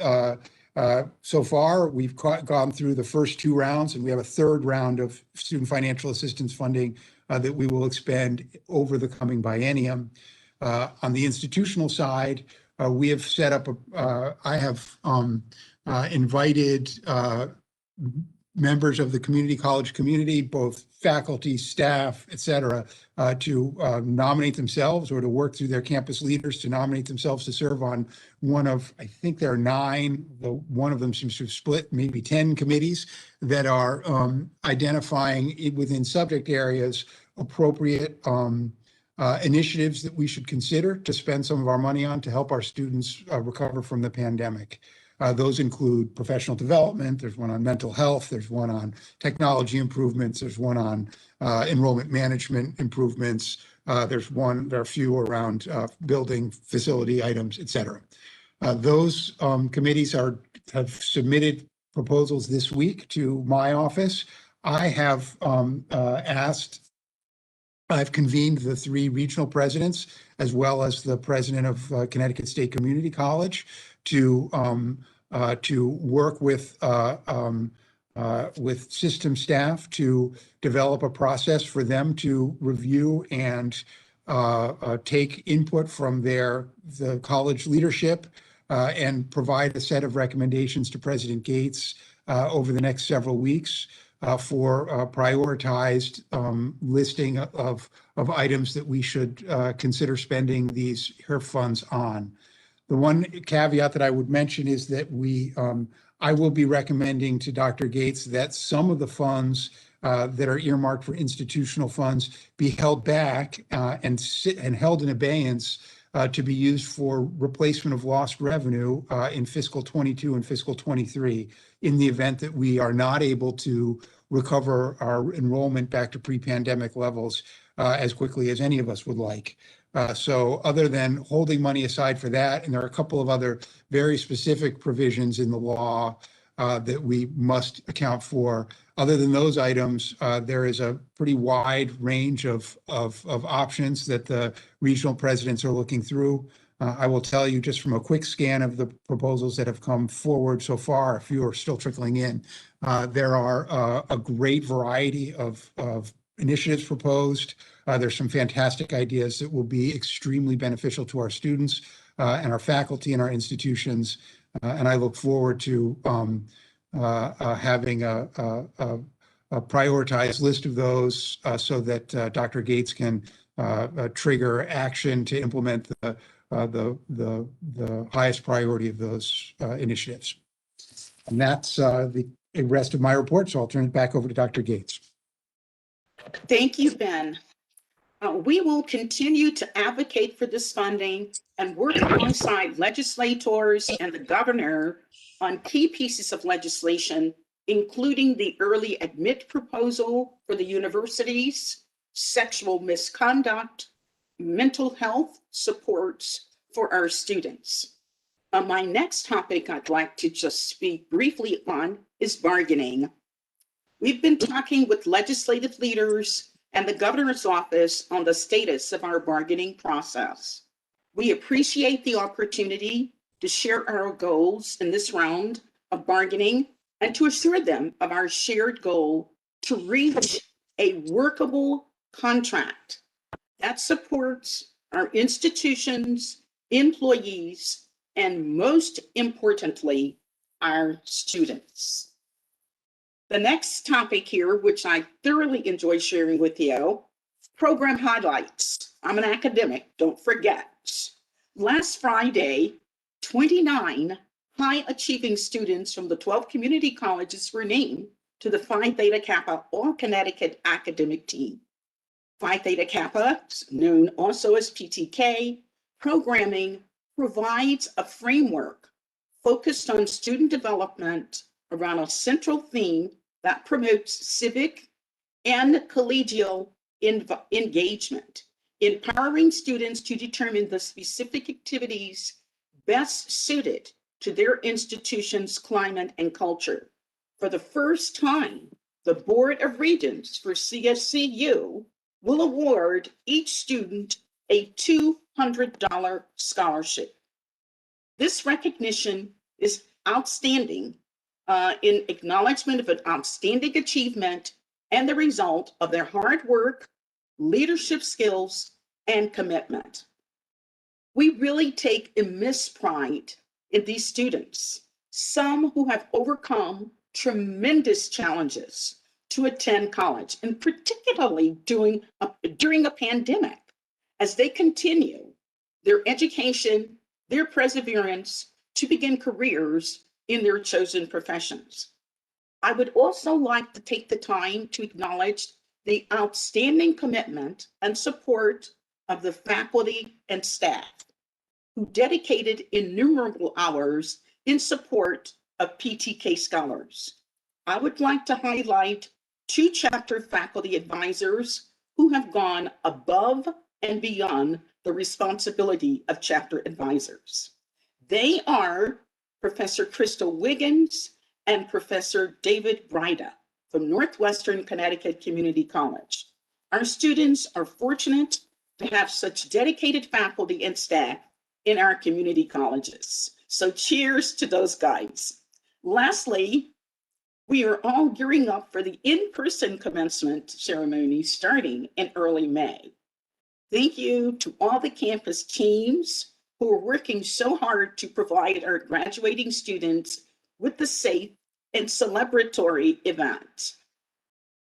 so far. We've gone through the first 2 rounds, and we have a 3rd round of student financial assistance funding that we will expend over the coming biennium. On the institutional side, we have set up I have invited members of the community college community, both faculty, staff, et cetera, to nominate themselves or to work through their campus leaders to nominate themselves to serve on one of, I think there are 9, though one of them seems to have split, maybe 10 committees that are identifying within subject areas appropriate initiatives that we should consider to spend some of our money on to help our students recover from the pandemic. Those include professional development. There's one on mental health. There's one on technology improvements. There's one on enrollment management improvements. There are a few around building facility items, et cetera. Those committees have submitted proposals this week to my office. I have I've convened the 3 regional presidents as well as the president of Connecticut State Community College to work with system staff to develop a process for them to review and take input from the college leadership and provide a set of recommendations to President Gates over the next several weeks for a prioritized listing of items that we should consider spending these HERF funds on. The one caveat that I would mention is that I will be recommending to Dr. Gates that some of the funds that are earmarked for institutional funds be held back and held in abeyance to be used for replacement of lost revenue in fiscal 22 and fiscal 23 in the event that we are not able to recover our enrollment back to pre-pandemic levels as quickly as any of us would like. So other than holding money aside for that, and there are a couple of other very specific provisions in the law that we must account for. Other than those items, there is a pretty wide range of options that the regional presidents are looking through. I will tell you just from a quick scan of the proposals that have come forward so far, a few are still trickling in. There are a great variety of initiatives proposed. There's some fantastic ideas that will be extremely beneficial to our students and our faculty and our institutions. And I look forward to having a prioritized list of those so that Dr. Gates can trigger action to implement the highest priority of those initiatives. And that's the rest of my report. So I'll turn it back over to Dr. Gates. Thank you, Ben. We will continue to advocate for this funding and work alongside legislators and the governor on key pieces of legislation, including the early admit proposal for the universities, sexual misconduct, mental health supports for our students. My next topic I'd like to just speak briefly on is bargaining. We've been talking with legislative leaders and the governor's office on the status of our bargaining process. We appreciate the opportunity to share our goals in this round of bargaining and to assure them of our shared goal to reach a workable contract that supports our institutions, employees, and most importantly, our students. The next topic here, which I thoroughly enjoy sharing with you, program highlights. I'm an academic, don't forget. Last Friday, 29 high-achieving students from the 12 community colleges were named to the Phi Theta Kappa All-Connecticut Academic Team. Phi Theta Kappa, known also as PTK, programming provides a framework focused on student development around a central theme that promotes civic and collegial engagement, empowering students to determine the specific activities best suited to their institution's climate and culture. For the first time, the Board of Regents for CSCU will award each student a $200 scholarship. This recognition is outstanding in acknowledgement of an outstanding achievement and the result of their hard work, leadership skills, and commitment. We really take immense pride in these students, some who have overcome tremendous challenges to attend college, and particularly during a pandemic, as they continue their education, their perseverance to begin careers in their chosen professions. I would also like to take the time to acknowledge the outstanding commitment and support of the faculty and staff who dedicated innumerable hours in support of PTK scholars. I would like to highlight 2 chapter faculty advisors who have gone above and beyond the responsibility of chapter advisors. They are Professor Crystal Wiggins and Professor David Brida from Northwestern Connecticut Community College. Our students are fortunate to have such dedicated faculty and staff in our community colleges. So cheers to those guys. Lastly, we are all gearing up for the in-person commencement ceremony starting in early May. Thank you to all the campus teams who are working so hard to provide our graduating students with the safe and celebratory event.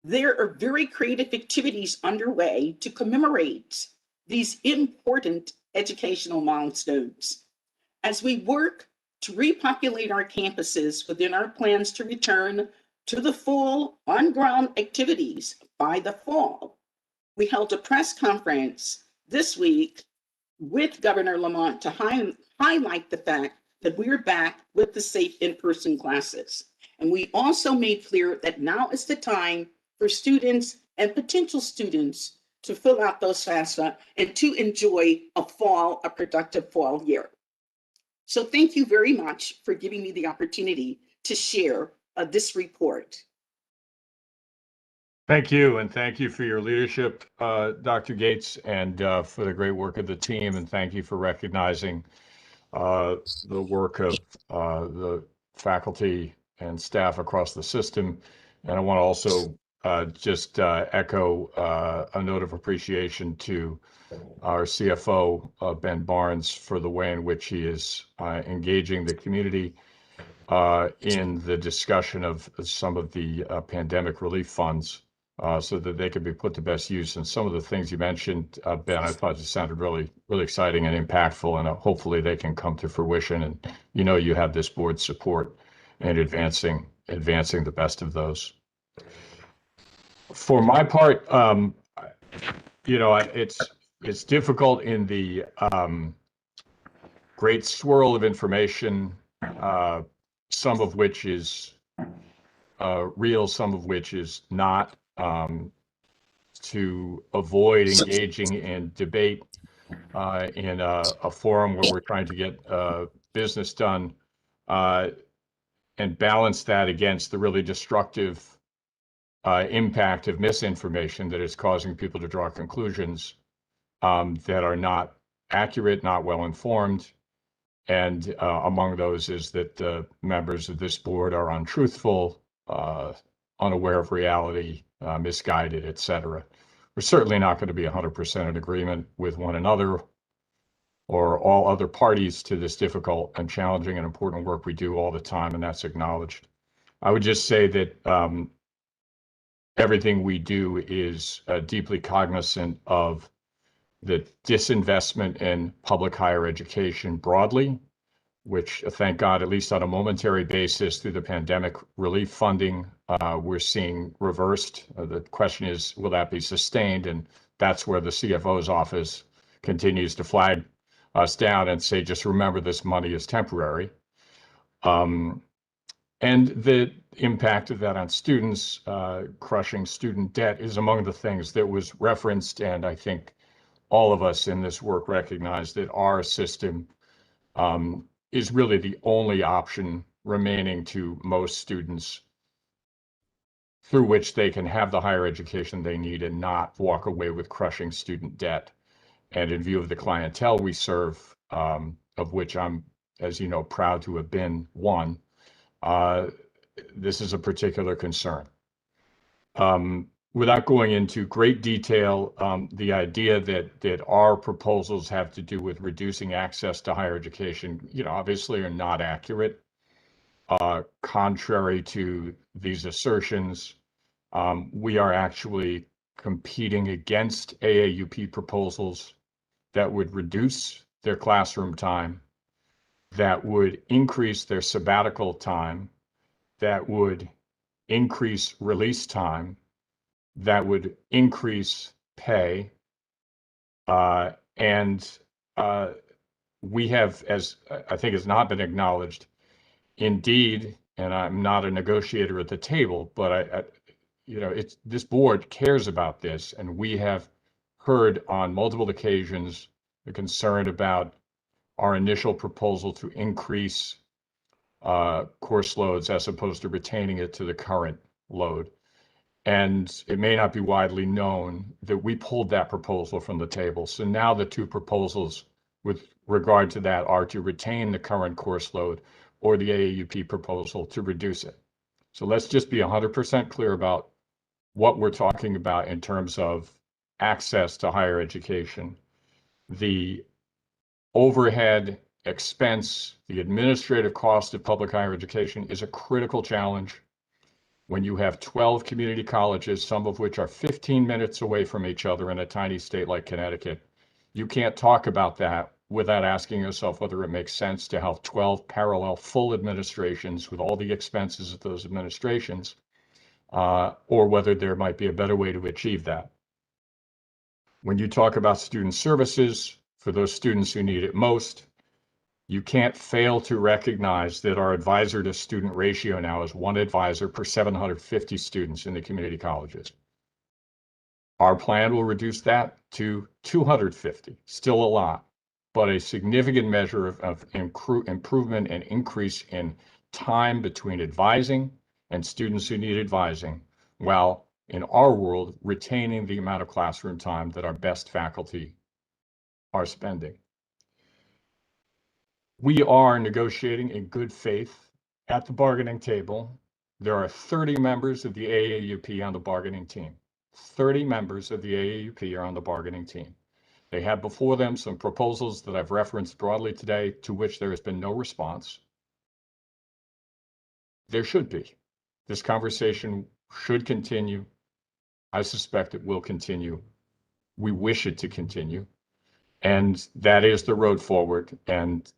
There are very creative activities underway to commemorate these important educational milestones. As we work to repopulate our campuses within our plans to return to the full on-ground activities by the fall, we held a press conference this week with Governor Lamont to highlight the fact that we are back with the safe in-person classes. And we also made clear that now is the time for students and potential students to fill out those FAFSA and to enjoy a productive fall year. So thank you very much for giving me the opportunity to share this report. Thank you, and thank you for your leadership, Dr. Gates, and for the great work of the team, and thank you for recognizing the work of the faculty and staff across the system. And I want to also just echo a note of appreciation to our CFO, Ben Barnes, for the way in which he is engaging the community in the discussion of some of the pandemic relief funds so that they could be put to best use. And some of the things you mentioned, Ben, I thought it sounded really, really exciting and impactful, and hopefully they can come to fruition. And you have this board's support in advancing the best of those. For my part, it's difficult in the great swirl of information, some of which is real, some of which is not, to avoid engaging in debate in a forum where we're trying to get business done, and balance that against the really destructive impact of misinformation that is causing people to draw conclusions that are not accurate, not well informed. And among those is that the members of this board are untruthful, unaware of reality, misguided, etc. We're certainly not going to be 100% in agreement with one another or all other parties to this difficult and challenging and important work we do all the time, and that's acknowledged. I would just say that everything we do is deeply cognizant of the disinvestment in public higher education broadly, which thank God, at least on a momentary basis through the pandemic relief funding, we're seeing reversed. The question is, will that be sustained? And that's where the CFO's office continues to flag us down and say, just remember this money is temporary. And the impact of that on students, crushing student debt is among the things that was referenced. And I think all of us in this work recognize that our system is really the only option remaining to most students through which they can have the higher education they need and not walk away with crushing student debt. And in view of the clientele we serve, of which I'm, as you know, proud to have been one, this is a particular concern. Without going into great detail, the idea that our proposals have to do with reducing access to higher education, obviously are not accurate. Contrary to these assertions, we are actually competing against AAUP proposals that would reduce their classroom time, that would increase their sabbatical time, that would increase release time, that would increase pay. And we have, as I think has not been acknowledged, indeed, and I'm not a negotiator at the table, but this board cares about this, and we have heard on multiple occasions the concern about our initial proposal to increase course loads as opposed to retaining it to the current load. And it may not be widely known that we pulled that proposal from the table. So now the two proposals with regard to that are to retain the current course load or the AAUP proposal to reduce it. So let's just be 100% clear about what we're talking about in terms of access to higher education. The overhead expense, the administrative cost of public higher education is a critical challenge. When you have 12 community colleges, some of which are 15 minutes away from each other in a tiny state like Connecticut, you can't talk about that without asking yourself whether it makes sense to have 12 parallel full administrations with all the expenses of those administrations, or whether there might be a better way to achieve that. When you talk about student services, for those students who need it most, you can't fail to recognize that our advisor to student ratio now is 1 advisor per 750 students in the community colleges. Our plan will reduce that to 250, still a lot, but a significant measure of improvement and increase in time between advising and students who need advising, while in our world, retaining the amount of classroom time that our best faculty are spending. We are negotiating in good faith at the bargaining table. There are 30 members of the AAUP on the bargaining team. 30 members of the AAUP are on the bargaining team. They have before them some proposals that I've referenced broadly today, to which there has been no response. There should be. This conversation should continue. I suspect it will continue. We wish it to continue. And that is the road forward. And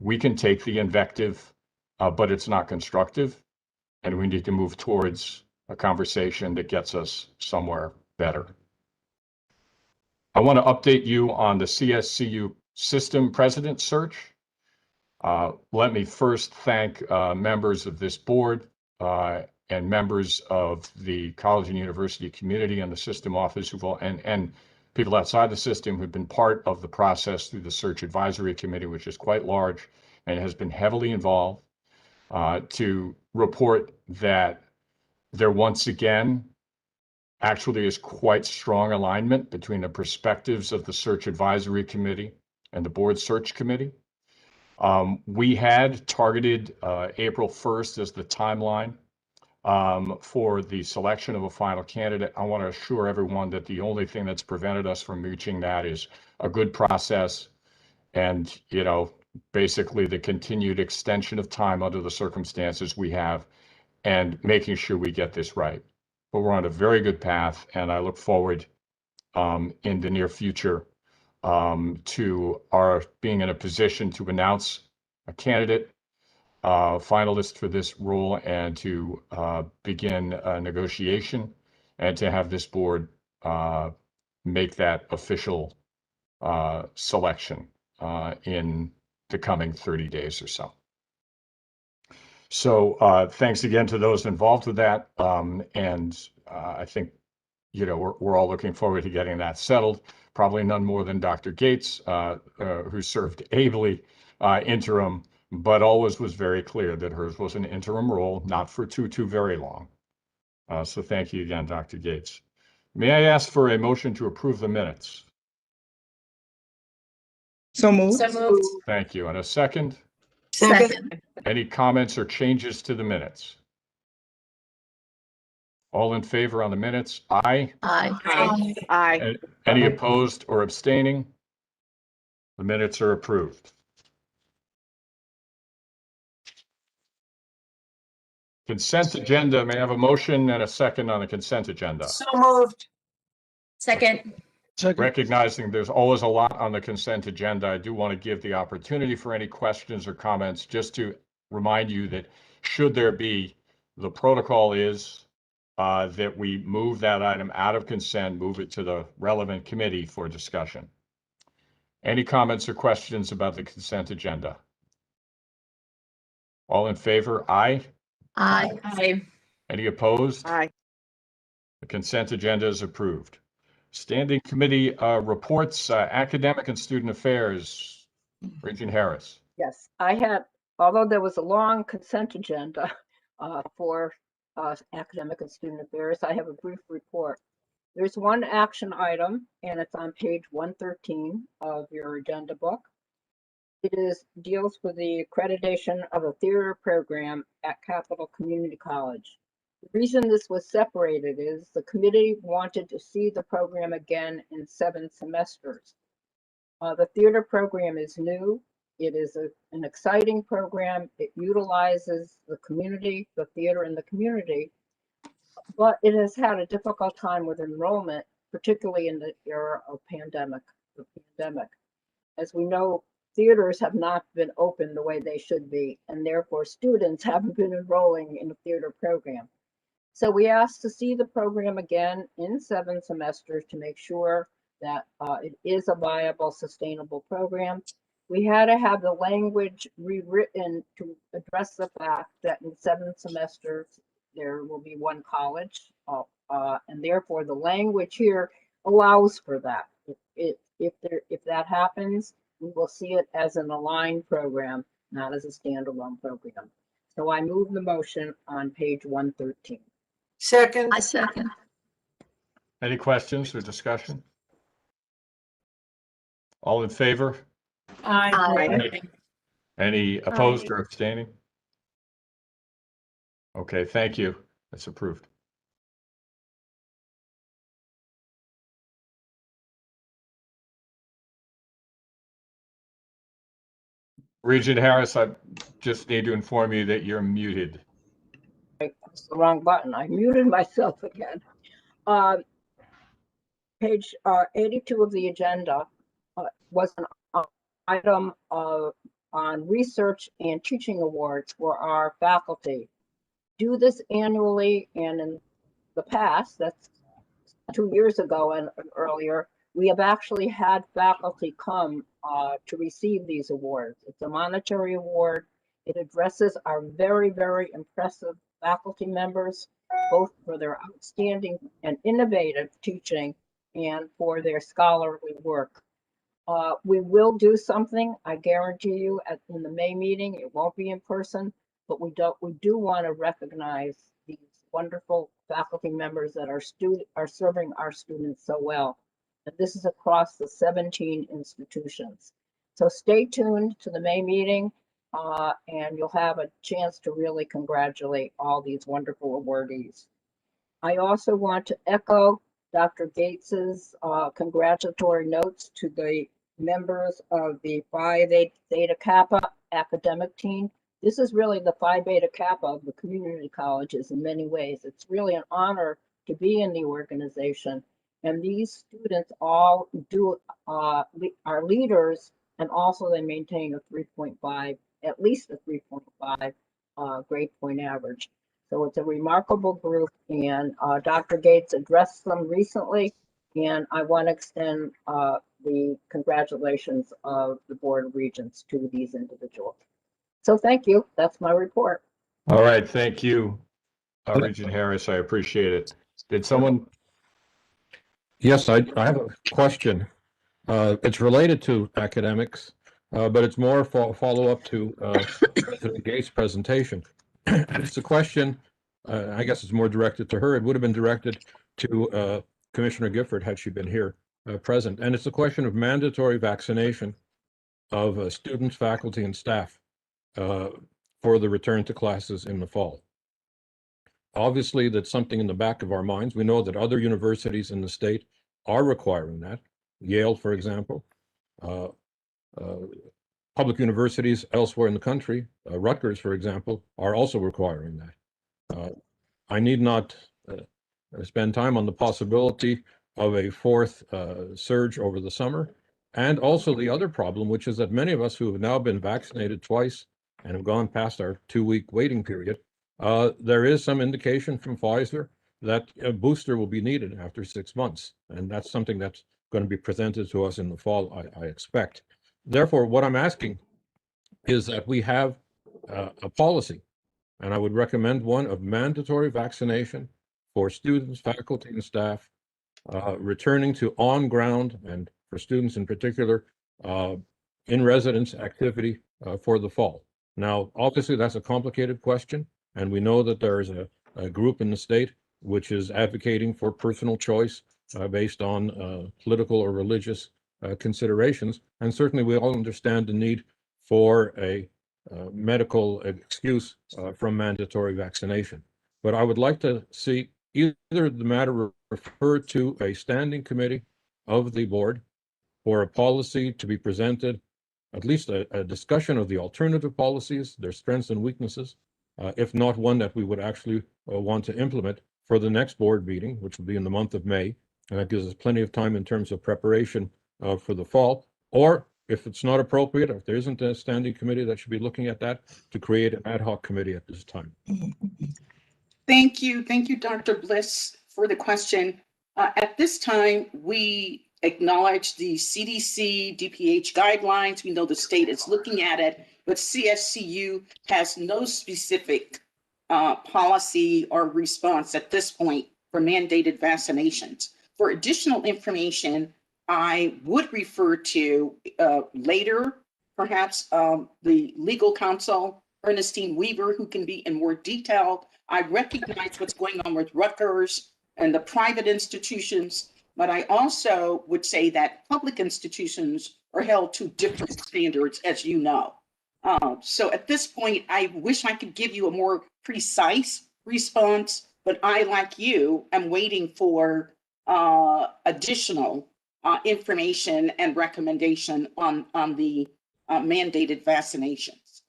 we can take the invective, but it's not constructive. And we need to move towards a conversation that gets us somewhere better. I want to update you on the CSCU system president search. Let me first thank members of this board and members of the college and university community and the system office and people outside the system who've been part of the process through the search advisory committee, which is quite large and has been heavily involved, to report that there once again actually is quite strong alignment between the perspectives of the search advisory committee and the board search committee. We had targeted April 1st as the timeline for the selection of a final candidate. I want to assure everyone that the only thing that's prevented us from reaching that is a good process and, basically the continued extension of time under the circumstances we have and making sure we get this right. But we're on a very good path, and I look forward in the near future to our being in a position to announce a candidate finalist for this role and to begin a negotiation and to have this board make that official selection in the coming 30 days or so. So thanks again to those involved with that. I think, you know, we're all looking forward to getting that settled. Probably none more than Dr. Gates, who served ably interim, but always was very clear that hers was an interim role, not for too very long. So thank you again, Dr. Gates. May I ask for a motion to approve the minutes? So moved. Thank you. And a second? Second. Any comments or changes to the minutes? All in favor on the minutes? Aye. Aye. Aye. Any opposed or abstaining? The minutes are approved. Consent agenda, may I have a motion and a second on the consent agenda? So moved. Second. Recognizing there's always a lot on the consent agenda, I do want to give the opportunity for any questions or comments, just to remind you that should there be, the protocol is that we move that item out of consent, move it to the relevant committee for discussion. Any comments or questions about the consent agenda? All in favor? Aye. Aye. Any opposed? Aye. The consent agenda is approved. Standing committee reports, academic and student affairs. Regent Harris. Yes, I had, although there was a long consent agenda for academic and student affairs, I have a brief report. There's one action item, and it's on page 113 of your agenda book. It deals with the accreditation of a theater program at Capital Community College. The reason this was separated is the committee wanted to see the program again in 7 semesters. The theater program is new. It is an exciting program. It utilizes the community, the theater in the community, but it has had a difficult time with enrollment, particularly in the era of the pandemic. As we know, theaters have not been open the way they should be, and therefore students haven't been enrolling in the theater program. So we asked to see the program again in 7 semesters to make sure that it is a viable, sustainable program. We had to have the language rewritten to address the fact that in 7 semesters, there will be 1 college, and therefore the language here allows for that. If that happens, we will see it as an aligned program, not as a standalone program. So I move the motion on page 113. Second. I second. Any questions or discussion? All in favor? Aye. Any opposed or abstaining? Okay, thank you. That's approved. Regent Harris, I just need to inform you that you're muted. That's the wrong button. I muted myself again. Page 82 of the agenda was an item on research and teaching awards for our faculty. Do this annually, and in the past, that's 2 years ago and earlier, we have actually had faculty come to receive these awards. It's a monetary award. It addresses our very, very impressive faculty members, both for their outstanding and innovative teaching and for their scholarly work. We will do something, I guarantee you, in the May meeting. It won't be in person, but we do want to recognize these wonderful faculty members that are serving our students so well. And this is across the 17 institutions. So stay tuned to the May meeting, and you'll have a chance to really congratulate all these wonderful awardees. I also want to echo Dr. Gates's congratulatory notes to the members of the Phi Theta Kappa academic team. This is really the Phi Beta Kappa of the community colleges in many ways. It's really an honor to be in the organization. And these students all are leaders And also they maintain a 3.5, at least a 3.5 grade point average. So it's a remarkable group, and Dr. Gates addressed them recently, and I want to extend the congratulations of the Board of Regents to these individuals. So thank you. That's my report. All right, thank you, Regent Harris. I appreciate it. Did someone? Yes, I have a question. It's related to academics, but it's more follow-up to President Gates' presentation. It's a question, I guess it's more directed to her. It would have been directed to Commissioner Gifford had she been here present. And it's a question of mandatory vaccination of students, faculty, and staff for the return to classes in the fall. Obviously, that's something in the back of our minds. We know that other universities in the state are requiring that. Yale, for example, public universities elsewhere in the country, Rutgers, for example, are also requiring that. I need not spend time on the possibility of a fourth surge over the summer. And also the other problem, which is that many of us who have now been vaccinated twice and have gone past our 2-week waiting period, there is some indication from Pfizer that a booster will be needed after 6 months. And that's something that's going to be presented to us in the fall, I expect. Therefore, what I'm asking is that we have a policy, and I would recommend one of mandatory vaccination for students, faculty, and staff returning to on-ground, and for students in particular, in residence activity for the fall. Now, obviously, that's a complicated question, and we know that there is a group in the state which is advocating for personal choice based on political or religious considerations. And certainly we all understand the need for a medical excuse from mandatory vaccination. But I would like to see either the matter referred to a standing committee of the board for a policy to be presented, at least a discussion of the alternative policies, their strengths and weaknesses, if not one that we would actually want to implement for the next board meeting, which will be in the month of May. And that gives us plenty of time in terms of preparation for the fall. Or if it's not appropriate, if there isn't a standing committee that should be looking at that, to create an ad hoc committee at this time. Thank you, Dr. Bliss, for the question. At this time, we acknowledge the CDC, DPH guidelines. We know the state is looking at it, but CSCU has no specific policy or response at this point for mandated vaccinations. For additional information, I would refer to later, perhaps the legal counsel, Ernestine Weaver, who can be in more detail. I recognize what's going on with Rutgers and the private institutions, but I also would say that public institutions are held to different standards, as you know. So at this point, I wish I could give you a more precise response, but I, like you, am waiting for additional information and recommendation on the mandated vaccinations.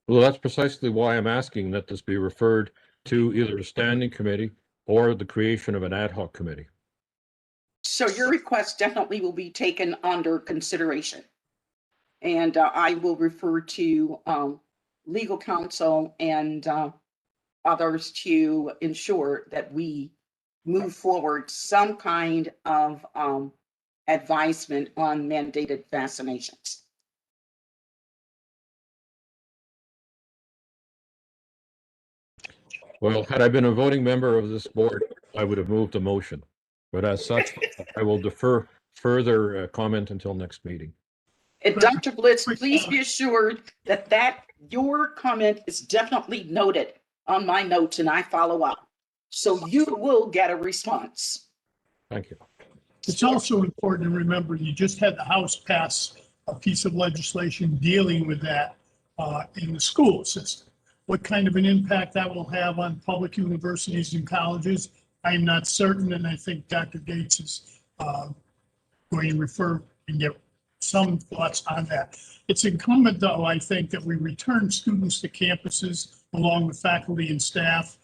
Well, that's precisely why I'm asking that this be referred to either a standing committee or the creation of an ad hoc committee. So your request definitely will be taken under consideration. And I will refer to legal counsel and others to ensure that we move forward some kind of advisement on mandated vaccinations. Well, had I been a voting member of this board, I would have moved a motion. But as such, I will defer further comment until next meeting. And Dr. Blitz, please be assured that your comment is definitely noted on my notes and I follow up. So you will get a response. Thank you. It's also important to remember you just had the House pass a piece of legislation dealing with that in the school system. What kind of an impact that will have on public universities and colleges, I'm not certain, and I think Dr. Gates is going to refer and get some thoughts on that. It's incumbent, though, I think, that we return students to campuses along with faculty and staff.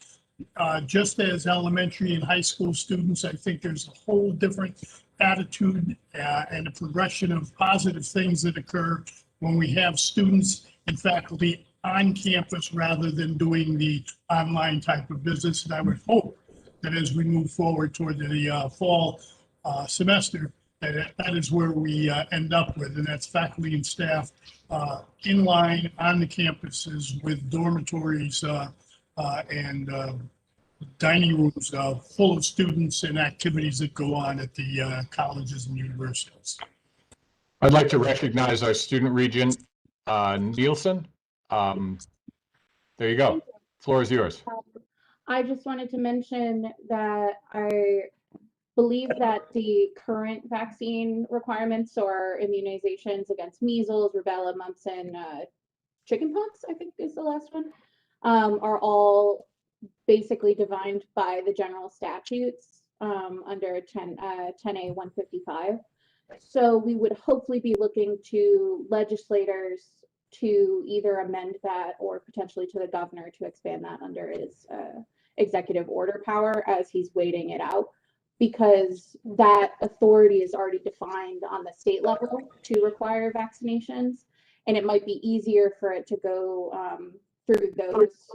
just as elementary and high school students, I think there's a whole different attitude and a progression of positive things that occur when we have students and faculty on campus rather than doing the online type of business. And I would hope that as we move forward toward the fall semester, that is where we end up with, and that's faculty and staff in line on the campuses with dormitories and dining rooms full of students and activities that go on at the colleges and universities. I'd like to recognize our student regent, Nielsen. There you go. Floor is yours. I just wanted to mention that I believe that the current vaccine requirements or immunizations against measles, rubella, mumps, and chickenpox, I think is the last one, are all basically defined by the general statutes under 10A 155. So we would hopefully be looking to legislators to either amend that or potentially to the governor to expand that under his executive order power as he's waiting it out, because that authority is already defined on the state level to require vaccinations, and it might be easier for it to go through those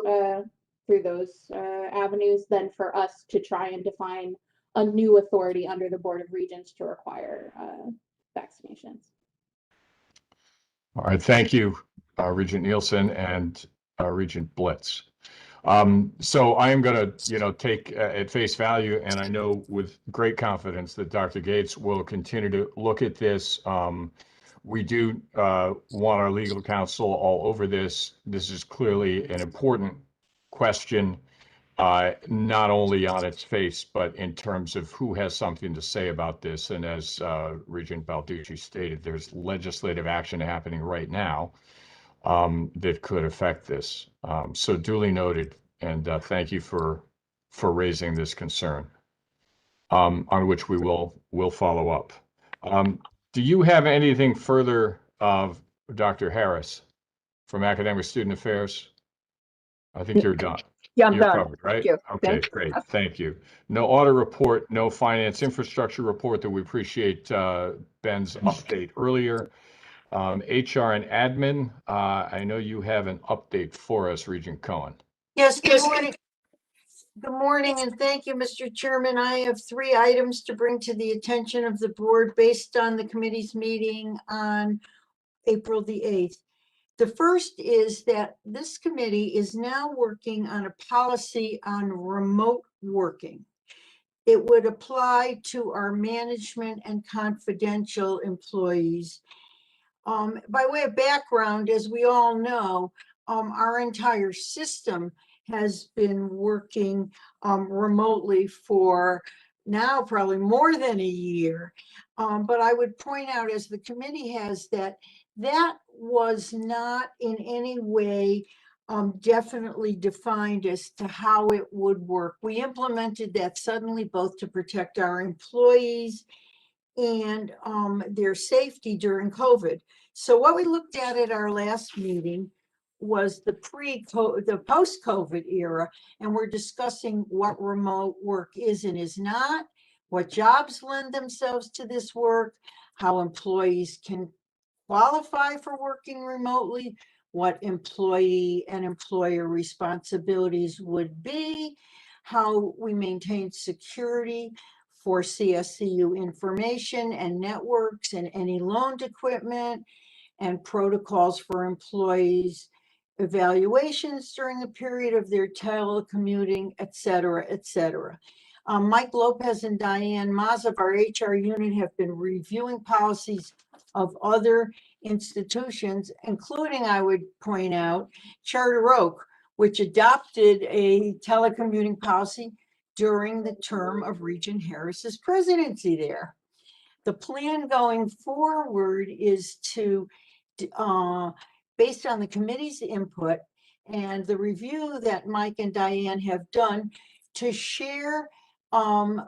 avenues than for us to try and define a new authority under the Board of Regents to require vaccinations. All right, thank you, Regent Nielsen and Regent Blitz. So I am going to, take at face value, and I know with great confidence that Dr. Gates will continue to look at this. We do want our legal counsel all over this. This is clearly an important question, not only on its face, but in terms of who has something to say about this. And as Regent Balducci stated, there's legislative action happening right now that could affect this. So duly noted, and thank you for raising this concern, on which we will follow up. Do you have anything further of Dr. Harris from Academic Student Affairs? I think you're done. Yeah, I'm You're done. covered, right? Thank you. Okay, Thank you. great. Thank you. No audit report, no finance infrastructure report, that we appreciate Ben's update earlier. HR and admin, I know you have an update for us, Regent Cohen. Yes, good morning. Good morning, and thank you, Mr. Chairman. I have 3 items to bring to the attention of the board based on the committee's meeting on April the 8th. The first is that this committee is now working on a policy on remote working. It would apply to our management and confidential employees. By way of background, as we all know, our entire system has been working remotely for now probably more than a year. But I would point out, as the committee has, that was not in any way definitely defined as to how it would work. We implemented that suddenly, both to protect our employees and their safety during COVID. So what we looked at our last meeting was the post-COVID era, and we're discussing what remote work is and is not, what jobs lend themselves to this work, how employees can qualify for working remotely, what employee and employer responsibilities would be, how we maintain security for CSCU information and networks and any loaned equipment, and protocols for employees' evaluations during the period of their telecommuting, et cetera, et cetera. Mike Lopez and Diane Maz of our HR unit have been reviewing policies of other institutions, including, I would point out, Charter Oak, which adopted a telecommuting policy during the term of Regent Harris's presidency there. The plan going forward is to, based on the committee's input and the review that Mike and Diane have done, to share and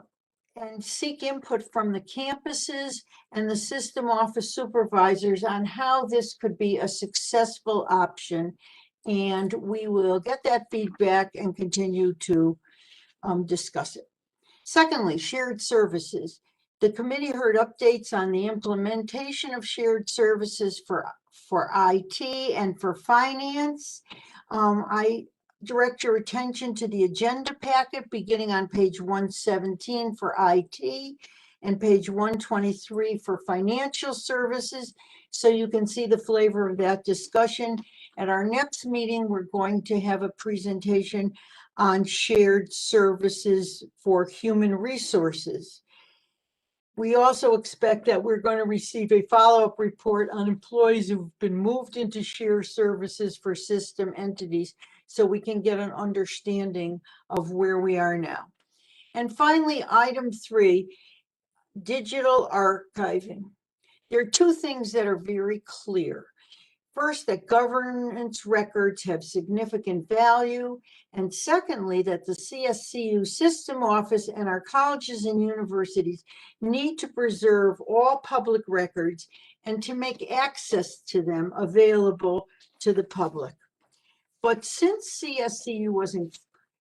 seek input from the campuses and the system office supervisors on how this could be a successful option And we will get that feedback and continue to discuss it. Secondly, shared services. The committee heard updates on the implementation of shared services for IT and for finance. I direct your attention to the agenda packet beginning on page 117 for IT and page 123 for financial services, so you can see the flavor of that discussion. At our next meeting, we're going to have a presentation on shared services for human resources. We also expect that we're going to receive a follow-up report on employees who've been moved into shared services for system entities, so we can get an understanding of where we are now. And finally, item 3, digital archiving. There are two things that are very clear. First, that governance records have significant value. And secondly, that the CSCU system office and our colleges and universities need to preserve all public records and to make access to them available to the public. But since CSCU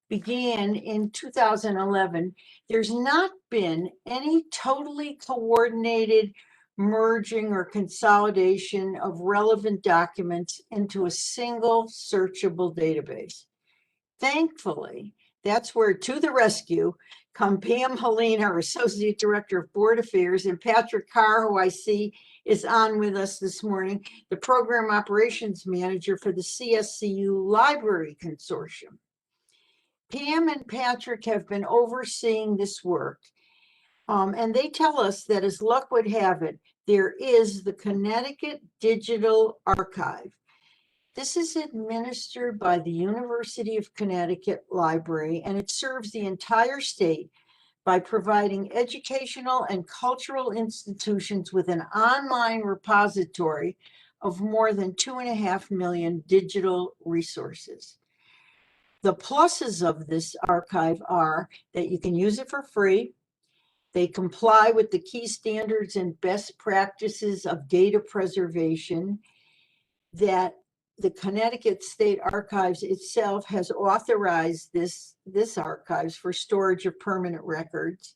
began in 2011, there's not been any totally coordinated merging or consolidation of relevant documents into a single searchable database. Thankfully, that's where to the rescue come Pam Helene, our Associate Director of Board Affairs, and Patrick Carr, who I see is on with us this morning, the Program Operations Manager for the CSCU Library Consortium. Pam and Patrick have been overseeing this work, and they tell us that as luck would have it, there is the Connecticut Digital Archive. This is administered by the University of Connecticut Library, and it serves the entire state by providing educational and cultural institutions with an online repository of more than 2.5 million digital resources. The pluses of this archive are that you can use it for free. They comply with the key standards and best practices of data preservation, that the Connecticut State Archives itself has authorized this archives for storage of permanent records.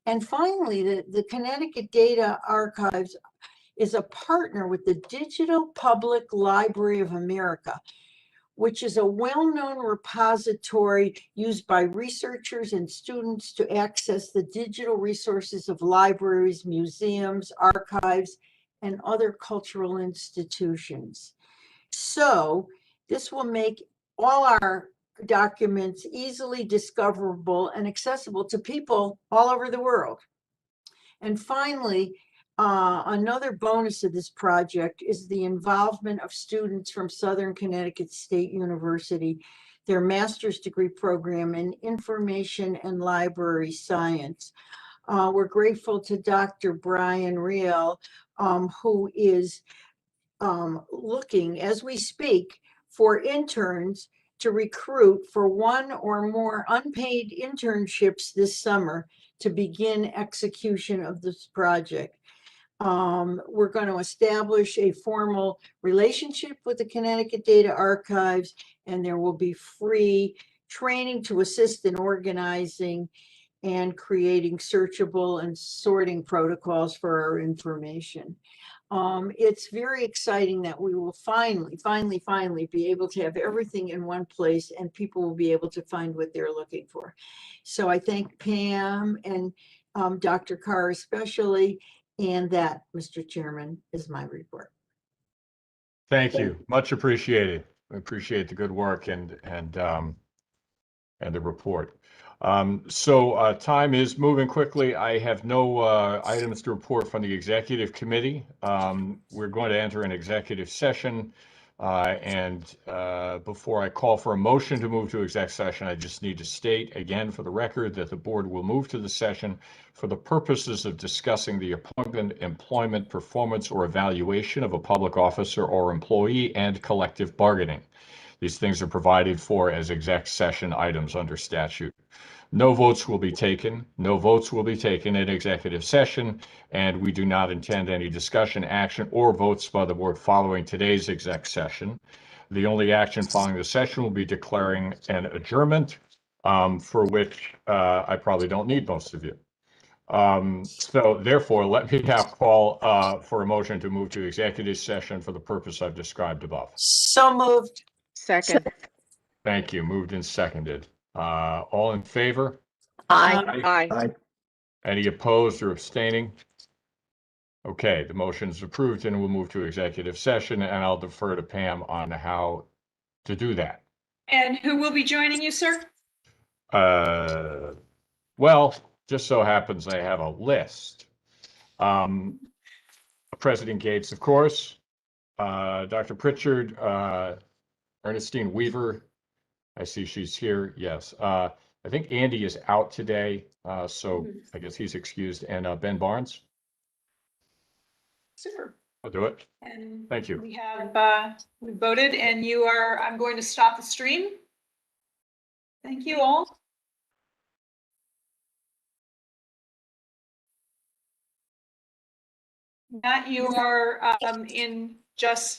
And finally, the Connecticut Data Archives is a partner with the Digital Public Library of America, which is a well-known repository used by researchers and students to access the digital resources of libraries, museums, archives, and other cultural institutions. So this will make all our documents easily discoverable and accessible to people all over the world. And finally, another bonus of this project is the involvement of students from Southern Connecticut State University, their master's degree program in information and library science. We're grateful to Dr. Brian Riel, who is looking as we speak for interns to recruit for one or more unpaid internships this summer to begin execution of this project. We're going to establish a formal relationship with the Connecticut Data Archives, and there will be free training to assist in organizing and creating searchable and sorting protocols for our information. It's very exciting that we will finally be able to have everything in one place, and people will be able to find what they're looking for. So I thank Pam and Dr. Carr especially, and that, Mr. Chairman, is my report. Thank you. Much appreciated. We appreciate the good work and the report. So time is moving quickly. I have no items to report from the executive committee. We're going to enter an executive session. Before I call for a motion to move to exec session, I just need to state again for the record that the board will move to the session for the purposes of discussing the appointment, employment, performance, or evaluation of a public officer or employee and collective bargaining. These things are provided for as exec session items under statute. No votes will be taken. No votes will be taken in executive session, and we do not intend any discussion, action, or votes by the board following today's exec session. The only action following the session will be declaring an adjournment, for which I probably don't need most of you. So therefore, let me now call for a motion to move to executive session for the purpose I've described above. So moved. Second. Thank you. Moved and seconded. All in favor? Aye. Any opposed or abstaining? Okay, the motion is approved and we'll move to executive session, and I'll defer to Pam on how to do that. And who will be joining you, sir? Well, just so happens I have a list. President Gates, of course, Dr. Pritchard, Ernestine Weaver. I see she's here. Yes. I think Andy is out today, so I guess he's excused. And Ben Barnes. Super. I'll do it. And thank you. We have we voted, and I'm going to stop the stream. Thank you all. Matt, you are in just